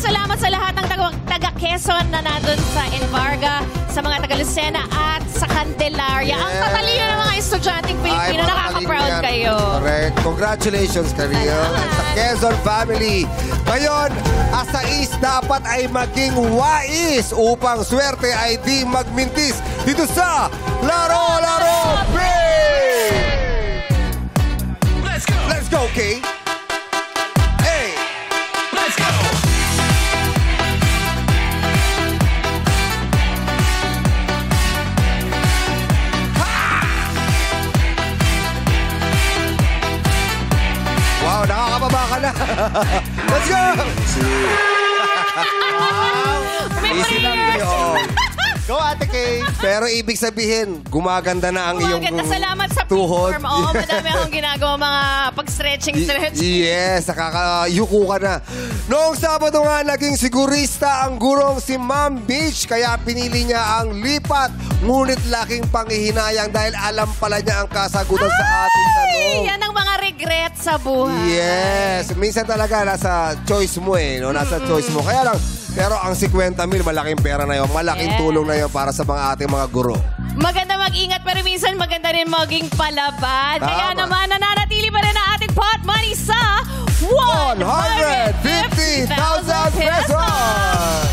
salamat sa lahat ng taga-Quezon na nandun sa Envarga, sa mga taga-Lucena at sa Candelaria. Ang tatalino ng mga estudyanteng Pilipino, nakaka-proud kayo. Correct. Congratulations kayo sa Quezon family. Ngayon, asa East dapat ay maging wais upang swerte ay di magmintis dito sa Laro Laro Pay! Let's go, Kay! Hey! Let's go! Wow, nakakababa ka na. Let's go! May Easy lang prayers. yun. Go, Ate Kay. Pero ibig sabihin, gumaganda na ang iyong Gumaganda. Salamat sa tuhod. platform. Oo, madami akong ginagawa mga pag-stretching. Yes, nakakayuko ka na. Noong Sabado nga, naging sigurista ang gurong si Ma'am Beach. Kaya pinili niya ang lipat. Ngunit laking panghihinayang dahil alam pala niya ang kasagutan sa ating tanong. Yan ang mga regret sa buhay. Yes. Minsan talaga nasa choice mo eh. No? Nasa choice mo. Kaya lang, pero ang 50,000, malaking pera na yun. Malaking tulong na yun para sa mga ating mga guro. Maganda mag-ingat pero minsan maganda rin maging palaban. Tama. Kaya naman nananatili pa rin ang ating pot money sa 150,000 pesos!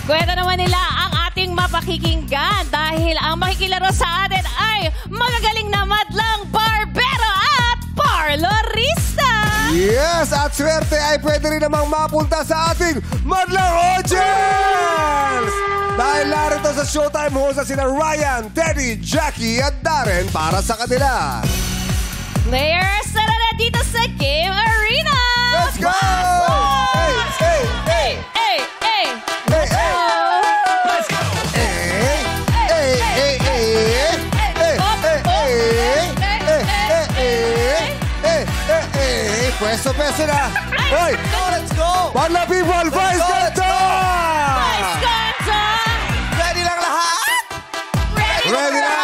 Kwento naman nila ang ating mapakikinggan dahil ang makikilaro sa atin ay magagaling na madlang barbero at parlorista. Yes! At swerte ay pwede rin namang mapunta sa ating Madlang Audience! Dahil narito sa Showtime host na sina Ryan, Teddy, Jackie at Darren para sa kanila. Players, tara na dito sa Game Arena! Let's go! Hey, hey, hey! Hey, hey! Hey, hey! Let's go! Hey, hey, hey, hey! Hey, hey, hey, hey! Pwesto-pwesto na! Hoy! Let's go! Madlang people, Vice Ganda! Vice Ganda! Ready lang lahat? Ready na!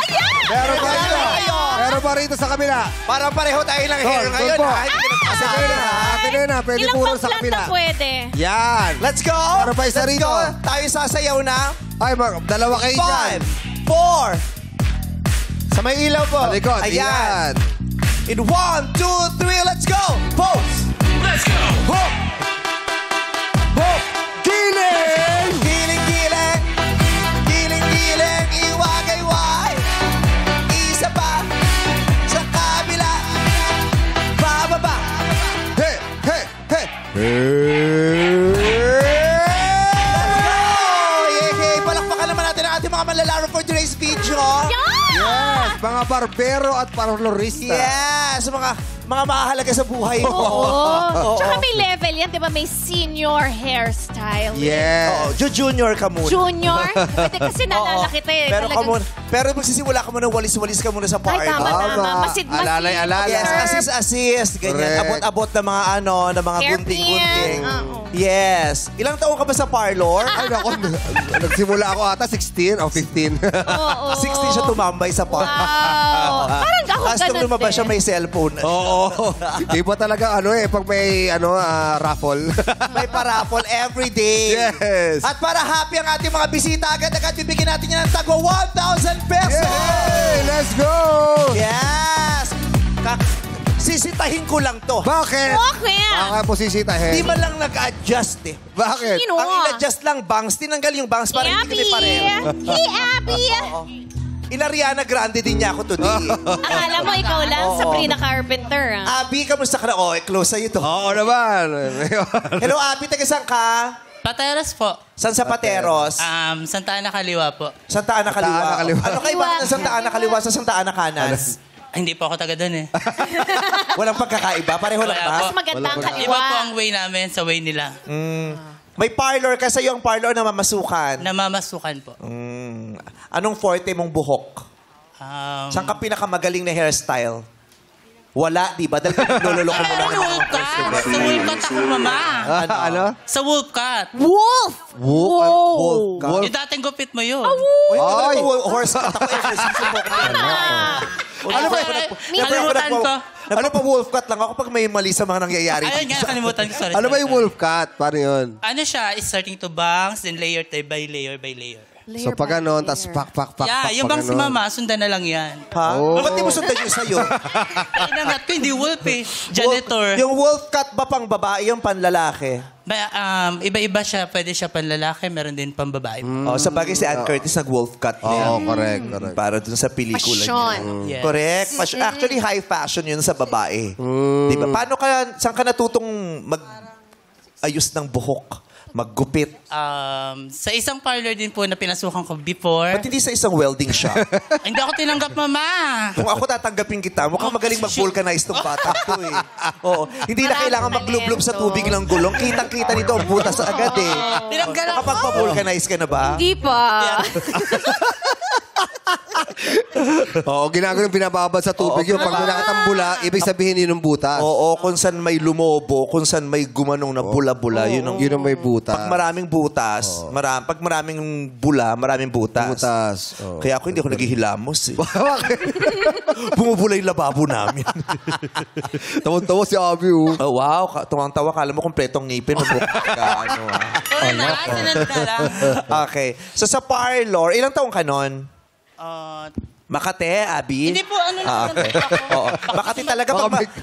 Yeah! Meron pa rito. Meron pa rito sa kabila. Parang pareho tayo ng hair doon ngayon. po. Ha? Hindi Akin na, akin na. Pwede Ilang puro pang sa kabila. planta pwede? Yan. Let's go! Meron pa isa Let's rito. go! Tayo sasayaw na. Ay, dalawa kayo dyan. 5, 4. Sa may ilaw po. Sa likod. Ayan. Yan. In 1, 2, 3, let's go! Pose! Let's go! Hop! Hop! Giling! Giling-giling! Giling-giling! Iwag-iwag! Isa pa! Sa kabila! Bababa! Hey! Hey! Hey! Yay! Palakpakan naman natin ang ating mga manlalaro for today's video. Yes! Mga barbero at parlorista. Yes! Mga mahalaga sa buhay mo. Oo. Tsaka may level yan, di ba? May senior hairstyle. Yes. Junior ka muna. Junior? Pwede kasi naalala kita eh. Pero, Talagang- pero magsisimula ka muna, walis-walis ka muna sa Ay, party. tama. Masid-masid. Alalay-alalay. Yes, assist. Ganyan. Correct. Abot-abot na mga ng mga Hairpin. gunting-gunting. Oo. Yes. Ilang taon ka ba sa parlor? Ay, naku. Nagsimula ako ata 16 o 15. Oo. 16 siya tumambay sa parlor. Wow. Parang ako Tapos nung ganun lumabas siya, din. may cellphone. Oo. Iba talaga pag may raffle. May paraffle every day. Yes. At para happy ang ating mga bisita, agad-agad bibigyan natin yan ng tagwa 1,000 pesos. Yay! Let's go! Yes! Sisitahin ko lang to. Bakit? Okay. Bakit po sisitahin? Di man lang nag-adjust eh. Bakit? Sino? Ang in-adjust lang bangs, tinanggal yung bangs para hindi kami pareho. Hey, Abby! Ina-Ariana Grande din niya ako today. Akala mo ikaw lang, Oo. Sabrina Carpenter, ah. Abi, kamusta ka na? Oh, close sa'yo to. Oo naman. Hello, Abi, taga saan ka? Pateros po. Saan sa Pateros? Santa Ana Kaliwa po. Santa Ana Kaliwa. Santa Ana Kaliwa. Ano kayo ba ng Santa Ana Kaliwa sa Santa Ana Kanan? Hindi po ako taga doon eh. Walang pagkakaiba? Pareho lang Wala ba? po. Mas maganda ang Iba kaliwa. po ang way namin sa way nila. May parlor ka sa'yo, ang parlor na mamasukan. Namamasukan po. Anong forte mong buhok? Saan ka pinakamagaling na hairstyle? Wala, di ba? Dahil pinaglululoko mo lang. Wolf cut! Sa wolf cut ako, mama. Ano? Sa wolf cut. Wolf! Wolf ka? Yung dating gupit mo yun. Uy, Ay! horse cut ako. Exercise mo. Ano ba? Kalimutan ko. Ano pa wolf cut lang ako pag may mali sa mga nangyayari. Ayun nga, nakalimutan ko. Sorry. Ano ba sorry, yung sorry. wolf cut? Paano yun? Ano siya, is starting to bangs, then layer by layer by layer. So pag ganon, tapos pak. Yeah, yung bangs ni mama, sundan na lang yan. Ha? Oh. Ba't di mo sundan yung sa'yo? Inangat ko, hindi wolf eh. Janitor. Yung wolf cut ba pang babae, yung panlalaki? Iba-iba siya. Pwede siya panlalaki, meron din pang babae. Oh, sa bagay si Ann Curtis nag-wolf cut Oo, din. correct. Para dun sa pelikula Fashion. niya. Yes. Correct. Actually, high fashion yun sa babae. Di ba? Paano kaya, saan ka natutong mag-ayos ng buhok? Maggupit? Sa isang parlor din po na pinasukan ko before. Ba't hindi sa isang welding shop? Hindi ako tinanggap, mama. Kung ako tatanggapin kita, mukhang magaling mag-vulcanize tong bata to eh. Oo. Hindi na Maraming kailangan maglublob sa talento. tubig ng gulong. Kitang-kita nito ang butas agad eh. Tinanggal ako. Kapag pa-vulcanize ka na ba? Hindi pa. Oo, ginagawa ng binababad sa tubig yun. Pag nakatambula, ibig sabihin yun yung butas. Oo, kung saan may lumobo, kung saan may gumanong na bula-bula, yun ang... Yun ang may butas. Pag maraming butas, pag maraming bula, maraming butas. Butas. Oo. Kaya ako hindi ako naghihilamos eh. Bumubula yung lababo namin. Tawang-tawa si Abby, oh. Oh, wow, tuwang-tawa. Kala mo kompletong ngipin. Sinunod ka lang. Okay. So sa parlor, ilang taong ka nun? Ah, Makate, Abby? Hindi po, ano lang Okay. Oo.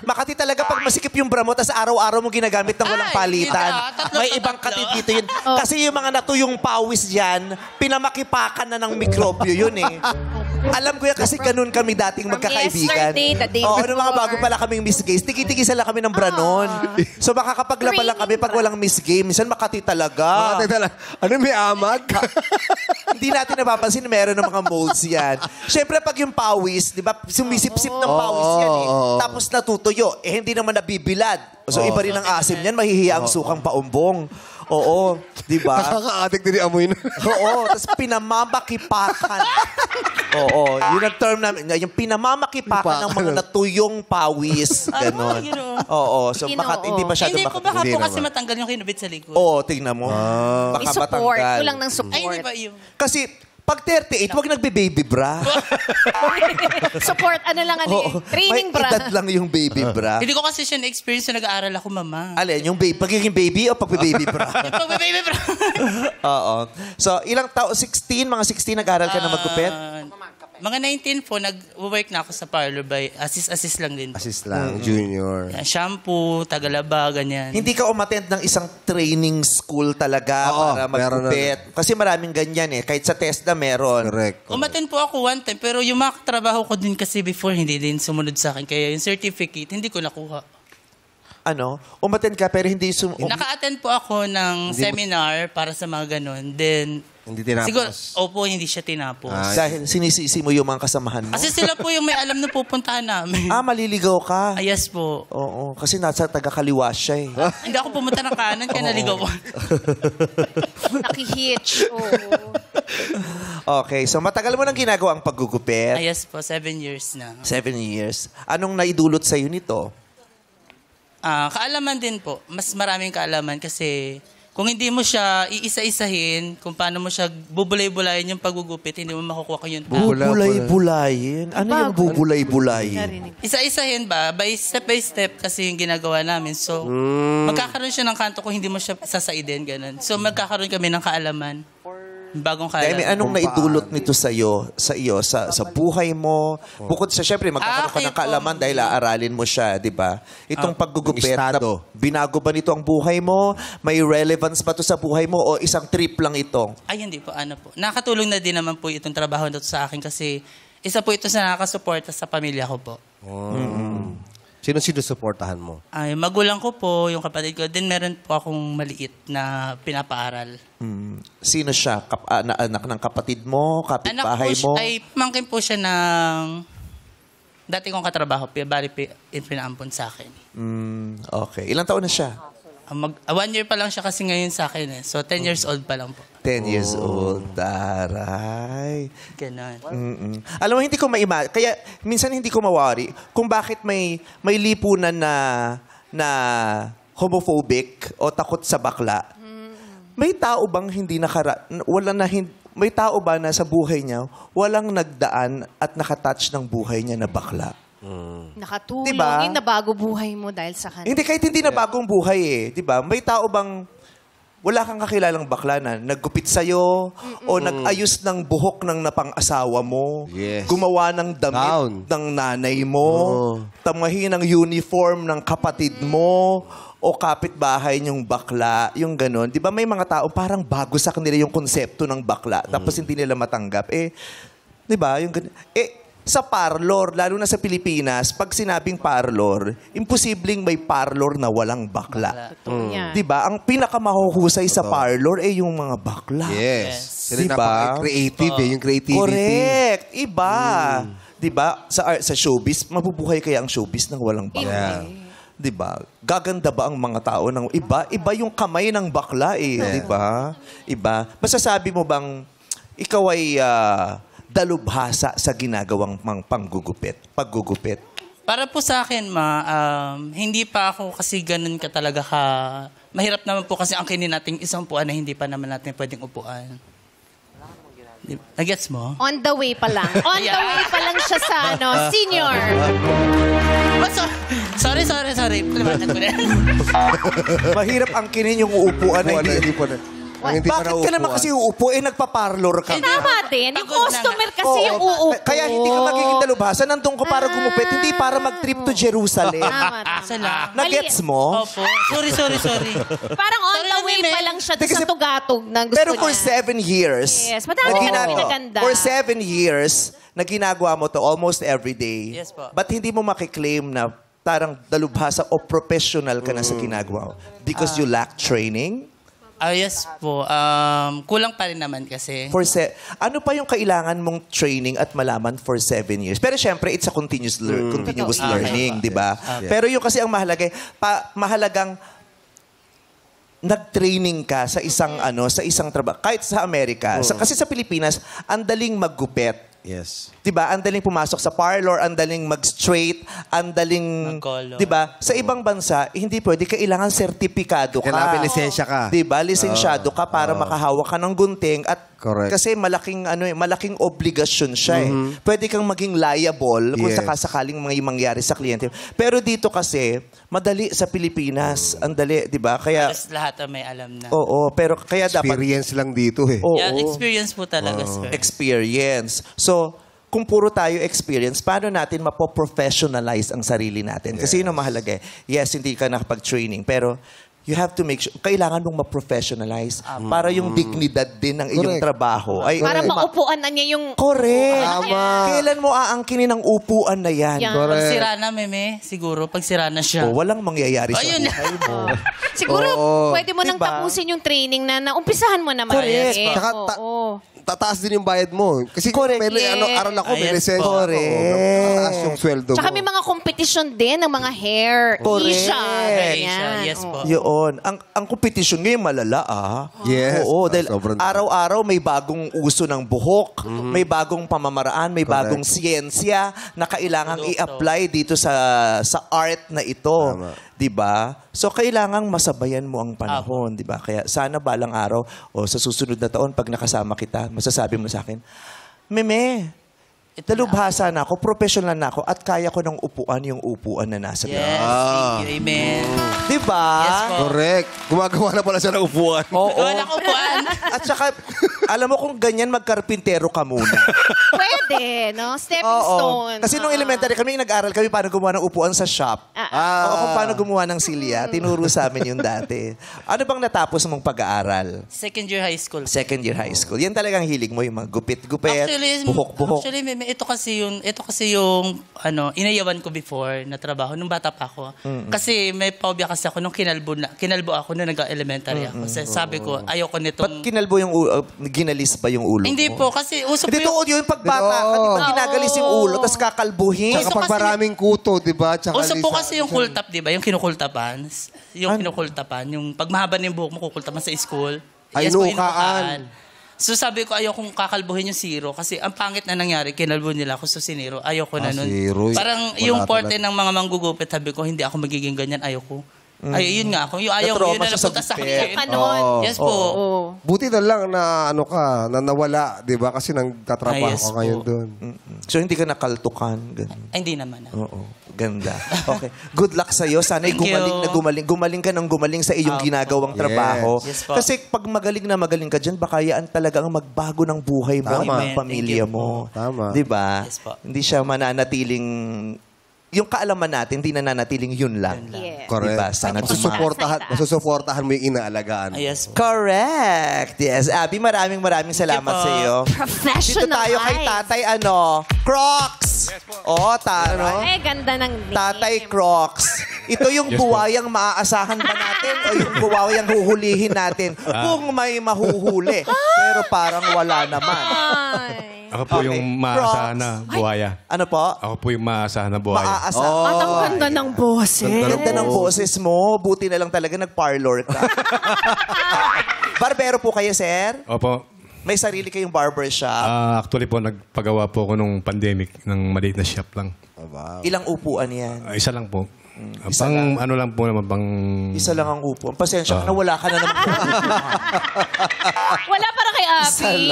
Makati talaga pag masikip yung bra mo, tapos araw-araw mo ginagamit ng walang Ay, palitan. tatlo May sa ibang tatlo. kati dito yun. Kasi yung mga natuyong pawis dyan, pinamakipakan na ng mikrobyo yun eh. Alam ko yan kasi ganun kami dating From magkakaibigan. yesterday, the day Oo, nung mga before. bago pala kaming Miss Gays, tiki-tikisa lang kami ng bra nun. So makakapaglaban lang kami pag walang Miss Gay. Minsan Makati talaga. Teka lang. Ano may amag? Hindi natin napapansin, meron ng mga molds yan. Siyempre, pag yung pawis, di ba, sumisip-sip ng pawis yan eh. Tapos natutuyo. Eh, hindi naman nabibilad. So, iba rin ang asim niyan, mahihiya ang sukang paumbong. Oo, di ba? Nakaka-addict din yung amoy na. Oo, tapos pinamamakipakan. Oo, yun ang term namin. Yung pinamamakipakan ng mga natuyong pawis. Ganon. Oo, so baka hindi masyado Hindi po, baka Hindi po kasi naman. matanggal yung kinubit sa likod. Oo, tingnan mo. May Baka support. matanggal. Kulang ng Ay, support. hindi ba yun? Kasi pag 38, huwag nagbe-baby bra. Support, ano lang, Oo. training May bra. edad lang yung baby bra. Hindi ko kasi siya na-experience na nag-aaral ako, mama. Alin, yung pagiging baby o pagbe-baby bra? Yung pag-baby bro. Oo. So, ilang tao? 16? Mga 16 nag-aral ka na magkupit? Mga 19 po, nag-work na ako sa parlor by assist lang din. Assist lang, junior. Yan, shampoo, tagalaba, ganyan. Hindi ka umattend ng isang training school talaga Oo, para meron magkupit. Kasi maraming ganyan eh. Kahit sa TESDA meron. Correct. Umaten po ako one time, pero yung mga katrabaho ko din kasi before, hindi din sumunod sa akin. Kaya yung certificate, hindi ko nakuha. Ano? Umattend ka pero hindi Naka-attend po ako ng seminar para sa mga ganun. Then, Hindi tinapos. siguro, opo, hindi siya tinapos. Dahil sinisisi mo yung mga kasamahan mo. Kasi sila po yung may alam na pupuntahan namin. Maliligaw ka. Ah, yes po. Oo. Kasi nasa taga-kaliwa siya eh. Hindi ako pumunta ng kanan, kaya naligawan. Nakihitch. Oo. Okay. So, matagal mo nang ginagawa ang paggugupit. Ah, yes po, 7 years na. 7 years. Anong naidulot sa'yo nito? Kaalaman din po. Mas maraming kaalaman kasi kung hindi mo siya iisa-isahin, kung paano mo siya bubulay-bulayin yung paggugupit, hindi mo makukuha ko yung tao. Bubulay-bulayin? Ano yung bubulay-bulayin? Isa-isahin ba? By step kasi yung ginagawa namin. So, magkakaroon siya ng kanto kung hindi mo siya sasaidin, ganun. So, magkakaroon kami ng kaalaman. Bagong Demi, kaalaman. anong naidulot nito sa iyo, sa buhay mo? Bukod sa, syempre, magkakaroon ka ng Okay kaalaman po. dahil aaralin mo siya, di ba? Itong paggugupit, estado. binago ba nito ang buhay mo? May relevance ba to sa buhay mo? O isang trip lang ito? Ay, hindi po. Ano po. Nakatulong na din naman po itong trabaho na to sa akin kasi isa po ito sa nakakasuporta sa pamilya ko po. Sino sinusuportahan mo? Ay, magulang ko po, yung kapatid ko. Then meron po akong maliit na pinapaaral. Sino siya? Anak ng kapatid mo? Kapitbahay mo? Ay, pamangkin po siya ng dati kong katrabaho. Bali, pinaampon sa akin. Okay. Ilang taon na siya? 1 year pa lang siya kasi ngayon sa akin eh. So, 10 years old pa lang po. 10 years old. Taray. Ganon. Alam mo, hindi ko kaya minsan hindi ko mawari kung bakit may lipunan na homophobic o takot sa bakla. May tao bang may tao ba na sa buhay niya walang nagdaan at nakatouch ng buhay niya na bakla? Nakatulong. Diba? Yung nabago buhay mo dahil sa kanya. Hindi, kahit hindi na bagong buhay eh. Di ba? May tao bang wala kang kakilalang bakla na naggupit sa'yo o nag-ayos ng buhok ng napang-asawa mo, Yes. gumawa ng damit Gown. ng nanay mo, tamahi ng uniform ng kapatid mo, o kapitbahay niyong bakla, yung ganon. Di ba may mga tao parang bago sa kanila yung konsepto ng bakla tapos hindi nila matanggap. Eh, di ba? Yung ganon. Sa parlor, lalo na sa Pilipinas, pag sinabing parlor, imposibleng may parlor na walang bakla. Totoo yan. Di ba? Ang pinakamahuhusay sa parlor ay yung mga bakla. Yes. Sila Diba? napaka-creative eh, yung creativity. Correct. Iba. Di ba? Sa showbiz, mabubuhay kaya ang showbiz nang walang bakla. Yeah. Di ba? Gaganda ba ang mga tao ng iba? Iba yung kamay ng bakla eh. Di ba? Iba. Masasabi mo bang ikaw ay dalubhasa sa ginagawang paggugupit? Para po sa akin, hindi pa ako kasi ganun ka talaga ka... Mahirap naman po kasi ang kinin nating isang upuan na hindi pa naman natin pwedeng upuan. Nagets mo? On the way pa lang. On the way pa lang siya sa senior. Sorry. Paliwanag ko na. Mahirap ang kinin yung uupuan na hindi. Hindi pa Bakit ka naman kasi uupo? Nagpa-parlor ka. Tama din. Yung Pagod na customer nga. kasi yung uupo. Kaya hindi ka magiging dalubhasa. Nandun ko para gumupit, hindi para mag-trip to Jerusalem. Tama. Sala. Nagets mo? Opo. Sorry. Parang on the way pa lang siya Kasi- sa tugatog na gusto Pero for niya. 7 years, Yes, madami ka na pinaganda. For 7 years, na ginagawa mo to almost every day. Yes po. Ba't hindi mo makiklaim na parang dalubhasa o professional ka na sa ginagawa mo? Because you lack training? Yes po. Kulang pa rin naman kasi. Ano pa yung kailangan mong training at malaman for 7 years? Pero syempre, it's a continuous learning, di ba? Pero yung kasi ang mahalagang nag-training ka sa isang trabaho. Kahit sa Amerika, kasi sa Pilipinas, ang daling maggupit. Yes. 'Di ba? Ang daling pumasok sa parlor, ang daling mag-straight, ang daling, Mag-color. 'di ba? Sa ibang bansa, hindi pwede, kailangan sertipikado ka. Kailangan may lisensya ka. 'Di ba? Lisensyado ka para makahawak ka ng gunting at Correct. kasi malaking obligasyon siya eh. Pwede kang maging liable kung Yes. sakasakaling may mangyari sa kliyente. Pero dito kasi, madali sa Pilipinas, ang dali, 'di ba? Kaya Halos lahat ang may alam na. oo, pero kaya dapat Experience lang dito eh. Oo. Yeah, experience po talaga, sir. Experience. So, kung puro tayo experience, paano natin mapo-professionalize ang sarili natin? Kasi yun ang mahalaga eh. Yes, hindi ka nakapag-training, pero you have to make sure, kailangan mong ma-professionalize para yung dignidad din ng iyong Correct. trabaho. Ay, Para maupuan na niya yung... correct. Tama. Kailan mo aangkinin ang upuan na yan? Yan. Correct. Pag sira na, meme, siguro, pag sira na siya. O, walang mangyayari sa Ayun. buhay mo. Siguro, Oo. pwede mo nang Diba? tapusin yung training na naumpisahan mo naman. Correct. Eh. Tsaka Oo. tataas din yung bayad mo. Kasi Correct. may Yes. aral ako, may Yes, lisensya ako. correct. Tataas yung sweldo Tsaka mo. may mga competition din ng mga hair. Correct. Isha. Isha, yes po. Yun. Ang competition ngayon malala ah. Yes. Oo, dahil Sobrang- araw-araw may bagong uso ng buhok, may bagong pamamaraan, may Correct. bagong siyensya na kailangang i-apply dito sa art na ito. Tama. 'Di ba? So kailangang masabayan mo ang panahon, 'di ba? Kaya sana balang araw o sa susunod na taon pag nakasama kita, masasabi mo sa akin, Meme, dalubhasa na ako, professional na ako, at kaya ko ng upuan yung upuan na nasa Yes, loob. thank you, amen. Di ba? Yes po. Correct. Gumagawa na pala siya ng upuan. Oo. Wala ko upuan. At saka, alam mo kung ganyan, magkarpintero ka muna. Pwede, no? Stepping Oo. stone. Kasi nung elementary kami, nag-aral kami paano gumawa ng upuan sa shop. Oo, kung paano gumawa ng silya. Tinuro sa amin yun dati. Ano bang natapos mong pag-aaral? Second year high school. Second year high school. Yan talagang hilig mo, yung mga gupit-gupit, buhok-buhok. Actually, meme, ito kasi yung inayawan ko before na trabaho nung bata pa ako. Kasi may phobia kasi ako nung kinalbo ako nung nag-elementary ako. Kasi sabi ko, ayoko Ba't nitong... kinalbo yung ginalis ba yung ulo Hindi mo? po, kasi uso po Hindi to yun pagbata ka, di ba ginagalis yung ulo, tapos kakalbuhin. Tsaka pag maraming kuto, di ba? Tsaka Uso po lisa- kasi yung kultap, di ba? Yung kinukultapan. Yung kinukultapan. Yung pag mahaba na yung buhok mo, kukultapan sa school. Ay, po, inukaan. So sabi ko, ayokong kakalbuhin yung zero. Kasi ang pangit na nangyari, kinalbo nila ako sa sinero. Ayoko na nun. zero. Parang Wala yung forte talaga. ng mga manggugupit, sabi ko, hindi ako magiging ganyan. Ayoko. Ay, yun nga. Kung yung ayaw ko, Na-trauma yun na siya sa napunta sa gupit. akin. Kanon. Yes po. Oo. Buti na lang na na nawala, 'di ba? Kasi nagtatrabaho Yes ka ngayon po. doon. So, hindi ka nakaltukan. Ganun. Ay, hindi naman. Oo. Ganda. Okay. Good luck sa'yo. Sana'y Thank gumaling you. na gumaling. Gumaling ka ng gumaling sa iyong ginagawang Yes. trabaho. Yes po. Kasi pag magaling na magaling ka dyan, baka yaan talagang magbago ng buhay mo, Tama. ng pamilya Thank you mo. Tama. Di ba? Yes po. Hindi siya mananatiling... Yung kaalaman natin, hindi nananatiling yun lang. Yes. Correct. Diba? Sana Masusuportahan mo yung inaalagahan. Ay, yes po. Correct. Yes. Abby, maraming salamat po. sa iyo. Professional Dito tayo kay eyes. Tatay, Crocs. Oo, Ay, ganda ng name. Tatay Crocs. Ito yung buwayang maaasahan ba natin o yung buwayang huhulihin natin kung may mahuhuli. Pero parang wala naman. Ay. Ako po Okay. yung maasahan na buhaya. Ano po? Ako po yung maasahan na buhaya. Maaasahan. At ang ganda ng boses. Ganda ng boses mo. Buti na lang talaga nag-parlor ka. Barbero po kayo, sir? Opo. May sarili kayong barbershop. Actually po, nagpagawa po ako nung pandemic ng maliit na shop lang. Ilang upuan yan? Isa lang po. Isa Pang ano lang po naman, pang... Isa lang ang upuan. Pasensya ka na, wala ka na naman. Wala para kay Abby.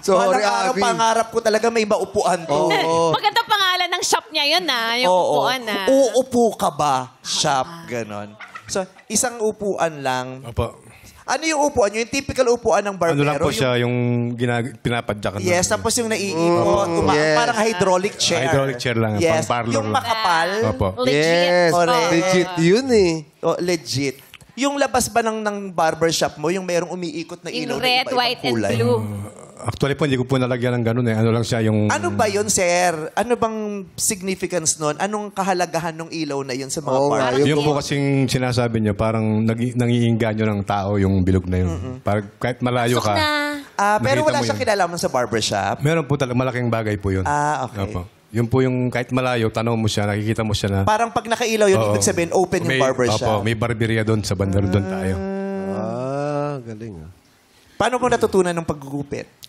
Sorry, Walang araw, Abby. pangarap ko talaga may maupuan to. Maganda pangalan ng shop niya yun yung upuan Uupo ka ba? Shop, ganon. So, isang upuan lang. Opo. Ano yung upuan? Yung typical upuan ng barbero? Ano lang po siya, yung pinapadyakan. Yes, tapos yung naiikot. yes. Parang hydraulic chair. Hydraulic chair lang, Yes. pang parlor Yung lang. makapal. Opo. Legit. Yes. Correct. Legit yun eh. Oh, legit. Yung labas ba ng barbershop mo, yung merong umiikot na ilaw Yung na red, iba-ibang white, and kulay? blue. Actually po, hindi ko po nalagyan ng ganun eh. Ano lang siya yung... Ano ba yun, sir? Ano bang significance nun? Anong kahalagahan ng ilaw na yun sa mga Oo nga, barber? Yung po kasing sinasabi niyo, parang nangiinganyo ng tao yung bilog na yun. Parang kahit malayo Pasok ka. na. Pero Nakita wala mo siyang yun. kinalaman sa barbershop. Meron po talaga malaking bagay po yun. Okay. Opo. Yun po yung kahit malayo, tanaw mo siya, nakikita mo siya na... Parang pag nakailaw yun, Oo. ibig sabihin, open yung May- barbershop. Opo, may barberia doon sa bandar doon tayo. Galing ah. Paano mo natutunan ng paggugupit?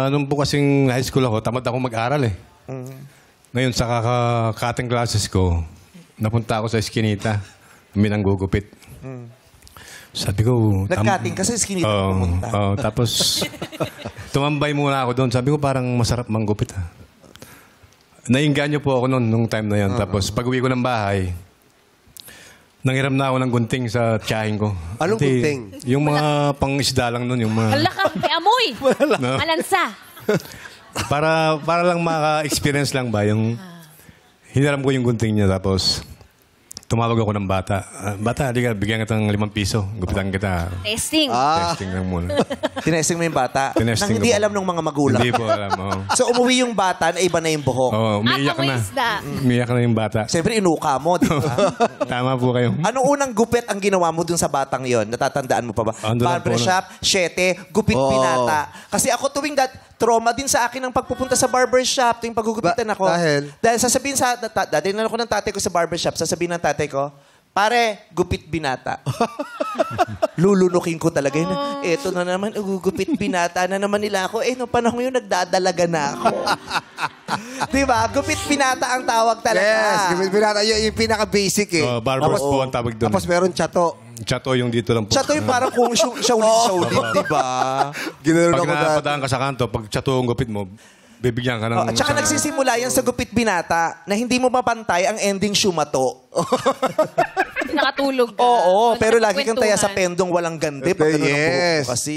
Nung po kasing high school ako, tamad ako mag-aral eh. Ngayon, sa cutting classes ko, napunta ako sa eskinita. Kami nang gugupit. Sabi ko... Nag-cutting kasi skinita Oo, pumunta. oo, tapos, tumambay muna ako doon. Sabi ko, parang masarap manggupit ha. Nainganyo po ako noon, nung time na yun. Tapos, pag-uwi ko ng bahay, nanghiram na ako ng gunting sa tiyahin ko. Anong gunting? Yung mga pang-isda lang noon, yung mga... Hala ka, may amoy. No? Malansa. para lang maka-experience lang ba yung hiniram ko yung gunting niya tapos tumawag ako ng bata. Bata, di ka, bigyan kita ng 5 piso. Gupitan kita. Testing. Testing lang muna. Tinesting mo yung bata. Tinesting Nang hindi ko po. alam ng mga magulang. Hindi po alam. Oh. So, umuwi yung bata na iba na yung buhok. Umiiyak amoy na. isda. Umiiyak na yung bata. Siyempre, inuka mo, di ba? Tama po kayo. Anong unang gupit ang ginawa mo dun sa batang yon? Natatandaan mo pa ba? Ando lang po Barbershop, 7, gupit Oo. binata. Kasi ako tuwing trauma din sa akin ang pagpupunta sa barbershop tuwing paggugupitan ako. Dahil? Dahil sasabihin dati na ako ng tatay ko sa barbershop, sasabihin ng tatay ko, pare, gupit binata. Lulunukin ko talaga yun. Eto na naman, gupit binata na naman nila ako. Noong panahon yun, nagdadalaga na ako. Diba? Gupit binata ang tawag talaga. Yes, pinata, yung pinaka-basic eh. Barbers po ang tawag doon. Tapos meron chato. Chato yung dito lang po. Chato yung parang kung Shaolin, diba? Ginanon Pag ako dati. napadaan ka sa kanto, pag chato ang gupit mo, bibigyan ka ng... At saka nagsisimula yan sa gupit binata na hindi mo mapantay ang ending shumato. Nakatulog ka. Oo, Doon pero lagi kang taya sa kwentuhan. pendong walang gande. Pag ganun ang buhok mo Yes. kasi.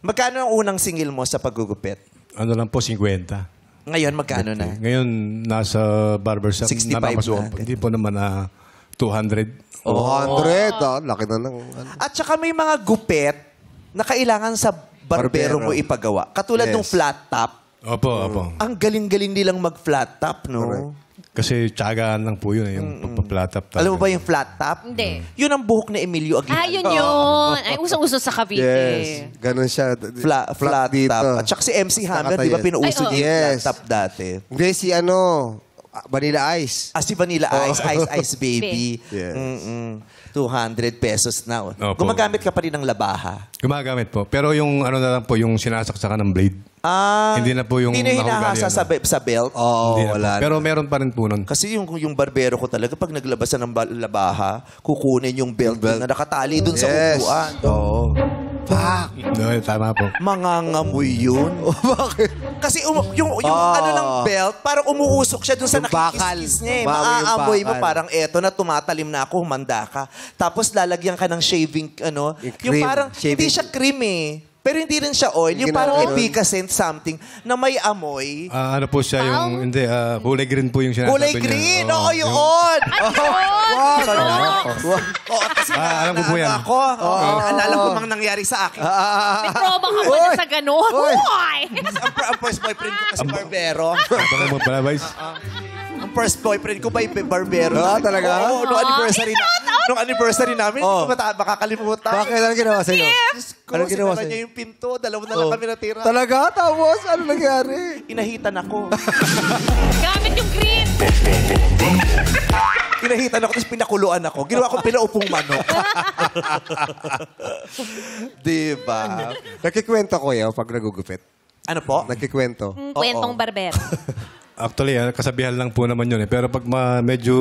Magkano ang unang singil mo sa paggugupit? Ano lang po, 50. Ngayon, magkano na? Ngayon, nasa barbershop. 65 napapasukan na. po. Hindi po naman 200. 200, laki na ng... At saka may mga gupit na kailangan sa barbero mo ipagawa. Katulad Yes. ng flat top. Opo, opo. Ang galing-galing nilang mag-flat top, no? Kasi tiyagaan lang po yun, yung pagpaplatap. Alam mo ba yung flat top? Hindi. Yun ang buhok ni Emilio Aguinaldo. Yun yun. Ay, usong-uso sa Cavite. Yes. Ganun siya. Flat dito. top. At saka si MC Hammer, di ba Nakatayan. pinuuso Ay, oo. niya yung Yes. flat top dati? Hindi, si Vanilla Ice. Si Vanilla Ice, Ice Ice Baby. Yes. 200 pesos na. Opo. Gumagamit ka pa rin ng labaha. Gumagamit po. Pero yung ano na lang po, yung sinasaksakan ng blade. Hindi na po yung Hindi na nahugali, hinahasa sa belt. Oo, Hindi na po. wala. Pero meron pa rin po nun. Kasi yung barbero ko talaga, pag naglabas na ng labaha, kukunin yung belt na nakatali dun sa Yes. upuan. Oo. No, tama po. Mangangamoy yun. Bakit? Kasi yung ano ng belt, parang umuusok siya dun sa Yung bakal. nakikis niya. Bago yung Maaamoy mo, bakal. parang eto na, tumatalim na ako, humanda ka. Tapos lalagyan ka ng shaving, ano. Yung cream, parang, shaving. hindi siya cream eh. Pero hindi rin siya oil. Yung parang Ginaganon. efficacent something na may amoy. Ano po siya yung, hindi, kulay green po yung sinasabi Kulay niya. green! Oo, Oo, yun! Oo, kasi alam ko po yan. Ako, alala ko mang nangyari sa akin. May trauma ka ba na sa ganun? Hoy! Ang first boyfriend ko kasi barbero. Baka mo pala, Vice. Ang first boyfriend ko ba barbero? Talaga? Oo, nung anniversary namin, hindi ko makakalimutan. Bakit? Anong ginawa sa'yo? Anong ginawa Sinara sa'yo? niya yung pinto, dalawa na lang kami natira. Talaga? Tapos? Ano nangyari? Inahitan ako. Gamit yung green. Inahitan ako, tapos pinakuluan ako. Ginawa ko pinaupong manok. Diba? Nakikwento ko yun pag nagugupit. Ano po? Nakikwento. Kwentong barbero. Actually, kasabihan lang po naman yun eh. Pero pag medyo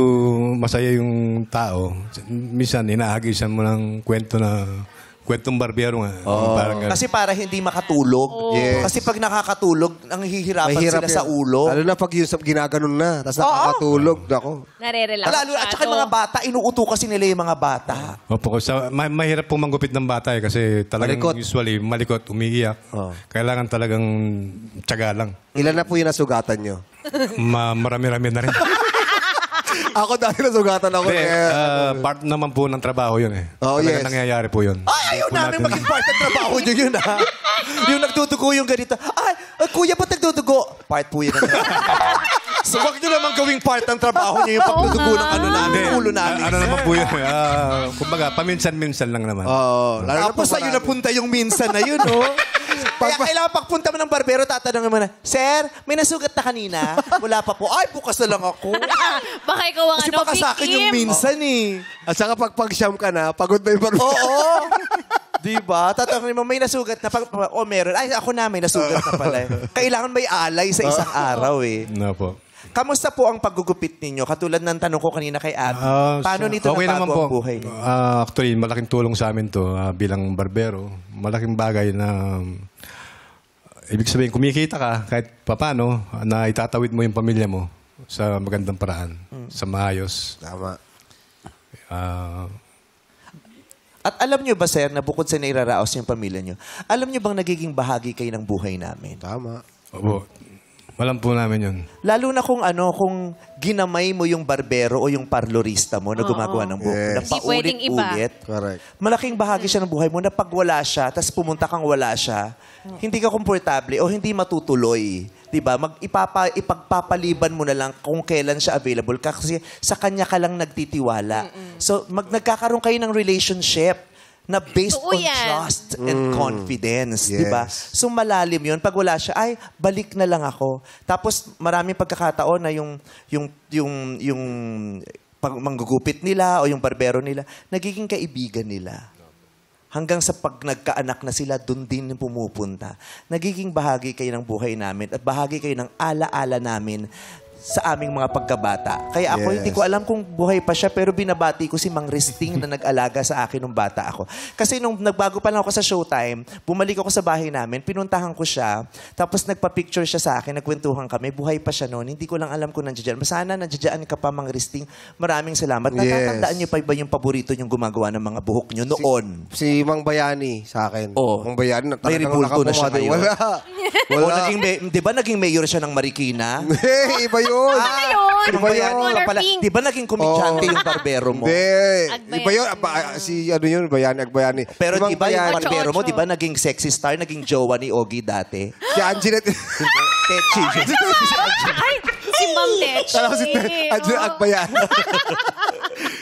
masaya yung tao, minsan inahagisan mo ng kwentong barbero nga. Parang, Kasi para hindi makatulog. Yes. Kasi pag nakakatulog, ang hihirapan Mahirap sila sa yun. ulo. Lalo na pag yung ginaganon na, tapos nakakatulog. Ako. Nare-relax. Lalo, at saka yung mga bata, inuuto kasi nila yung mga bata. Opo, mahirap po manggupit ng bata eh, kasi talagang Malikot. usually malikot, umiiyak. Kailangan talagang tiyaga lang. Ilan na po yung nasugatan nyo? Marami-rami na rin. Ako dahil nasugatan ako. Hindi, part naman po ng trabaho yun eh. Oh, Talagang yes. nangyayari po yun. Ay, ayaw Hindi po namin natin- maging part ng trabaho nyo yun, ha? Yung nagdudugo yung ganito. Ay, kuya, ba't nagdudugo? Part po yun. So, wag nyo naman gawing part ng trabaho nyo yung pagdudugo ng ano namin, Hindi, ulo namin. ano naman po yun. Kumbaga, paminsan-minsan lang naman. Oo. Tapos sa'yo napunta yung minsan na yun, no? Kaya kailangan pagpunta mo ng barbero, tatanungin mo na, Sir, may nasugat na kanina? Wala pa po. Ay, bukas na lang ako. Baka ikaw ang Kasi ano, baka sa akin yung victim. minsan eh. At saka pag-siyam ka na, pagod na yung barbero. Oo. Diba? Tatanungin mo, may nasugat na. Meron. Ay, ako na, may nasugat na pala. Kailangan may alay sa isang araw eh. No po. Kamusta po ang paggugupit ninyo? Katulad ng tanong ko kanina kay Abby. Paano nito okay naman nabago po. ang buhay niyo? Actually, malaking tulong sa amin to bilang barbero. Malaking bagay na ibig sabihin, kumikita ka kahit papano na itatawid mo yung pamilya mo sa magandang paraan, sa maayos. Tama. At alam nyo ba, sir, na bukod sa nairaraos yung pamilya nyo, alam nyo bang nagiging bahagi kayo ng buhay namin? Tama. Opo. Walang po namin yun. Lalo na kung kung ginamay mo yung barbero o yung parlorista mo na gumagawa ng buhok. Yes. Na Hindi pwedeng iba. paulit-ulit. Correct. Malaking bahagi siya ng buhay mo na pag wala siya, tapos pumunta kang wala siya, hindi ka komportable o hindi matutuloy. Diba? Ipagpapaliban mo na lang kung kailan siya available kasi sa kanya ka lang nagtitiwala. So, nagkakaroon kayo ng relationship na based Totoo on yan. trust and confidence, Yes. 'di ba? So malalim 'yun. Pag wala siya, ay balik na lang ako. Tapos maraming pagkakataon na yung pag manggugupit nila o yung barbero nila, nagiging kaibigan nila. Hanggang sa pag nagkaanak na sila, doon din pumupunta. Nagiging bahagi kayo ng buhay namin at bahagi kayo ng alaala namin sa aming mga pagkabata. Kaya ako, Yes. hindi ko alam kung buhay pa siya, pero binabati ko si Mang Risting na nag-alaga sa akin nung bata ako. Kasi nung nagbago pa lang ako sa Showtime, bumalik ako sa bahay namin, pinuntahan ko siya, tapos nagpa-picture siya sa akin, nagkwentuhan kami, buhay pa siya noon. Hindi ko lang alam kung nandiyan. Sana nandiyan ka pa, Mang Risting. Maraming salamat. Yes. Natatandaan niyo pa ba yung paborito niyong gumagawa ng mga buhok niyo noon? Si Mang Bayani sa akin. Oo. Mang Bayani, May ribulto na siya nakapumado. ngayon. Wala. O Wala. di ba naging mayor siya ng Marikina? Iba yun. yun? Si Mang Bayani Color nga pala. pink. Di ba naging komedyante yung barbero mo? Hindi. Agbayani. Iba yun. Si ano yun, Bayani, Agbayani. Pero Si Mang di ba yung Bayani, barbero mo, Ocho. di ba naging sexy star, naging jowa ni Ogie dati? Si Anjanette. Techi. Ay, si Ma'am Techi. Kala ko si Anjanette Agbayani.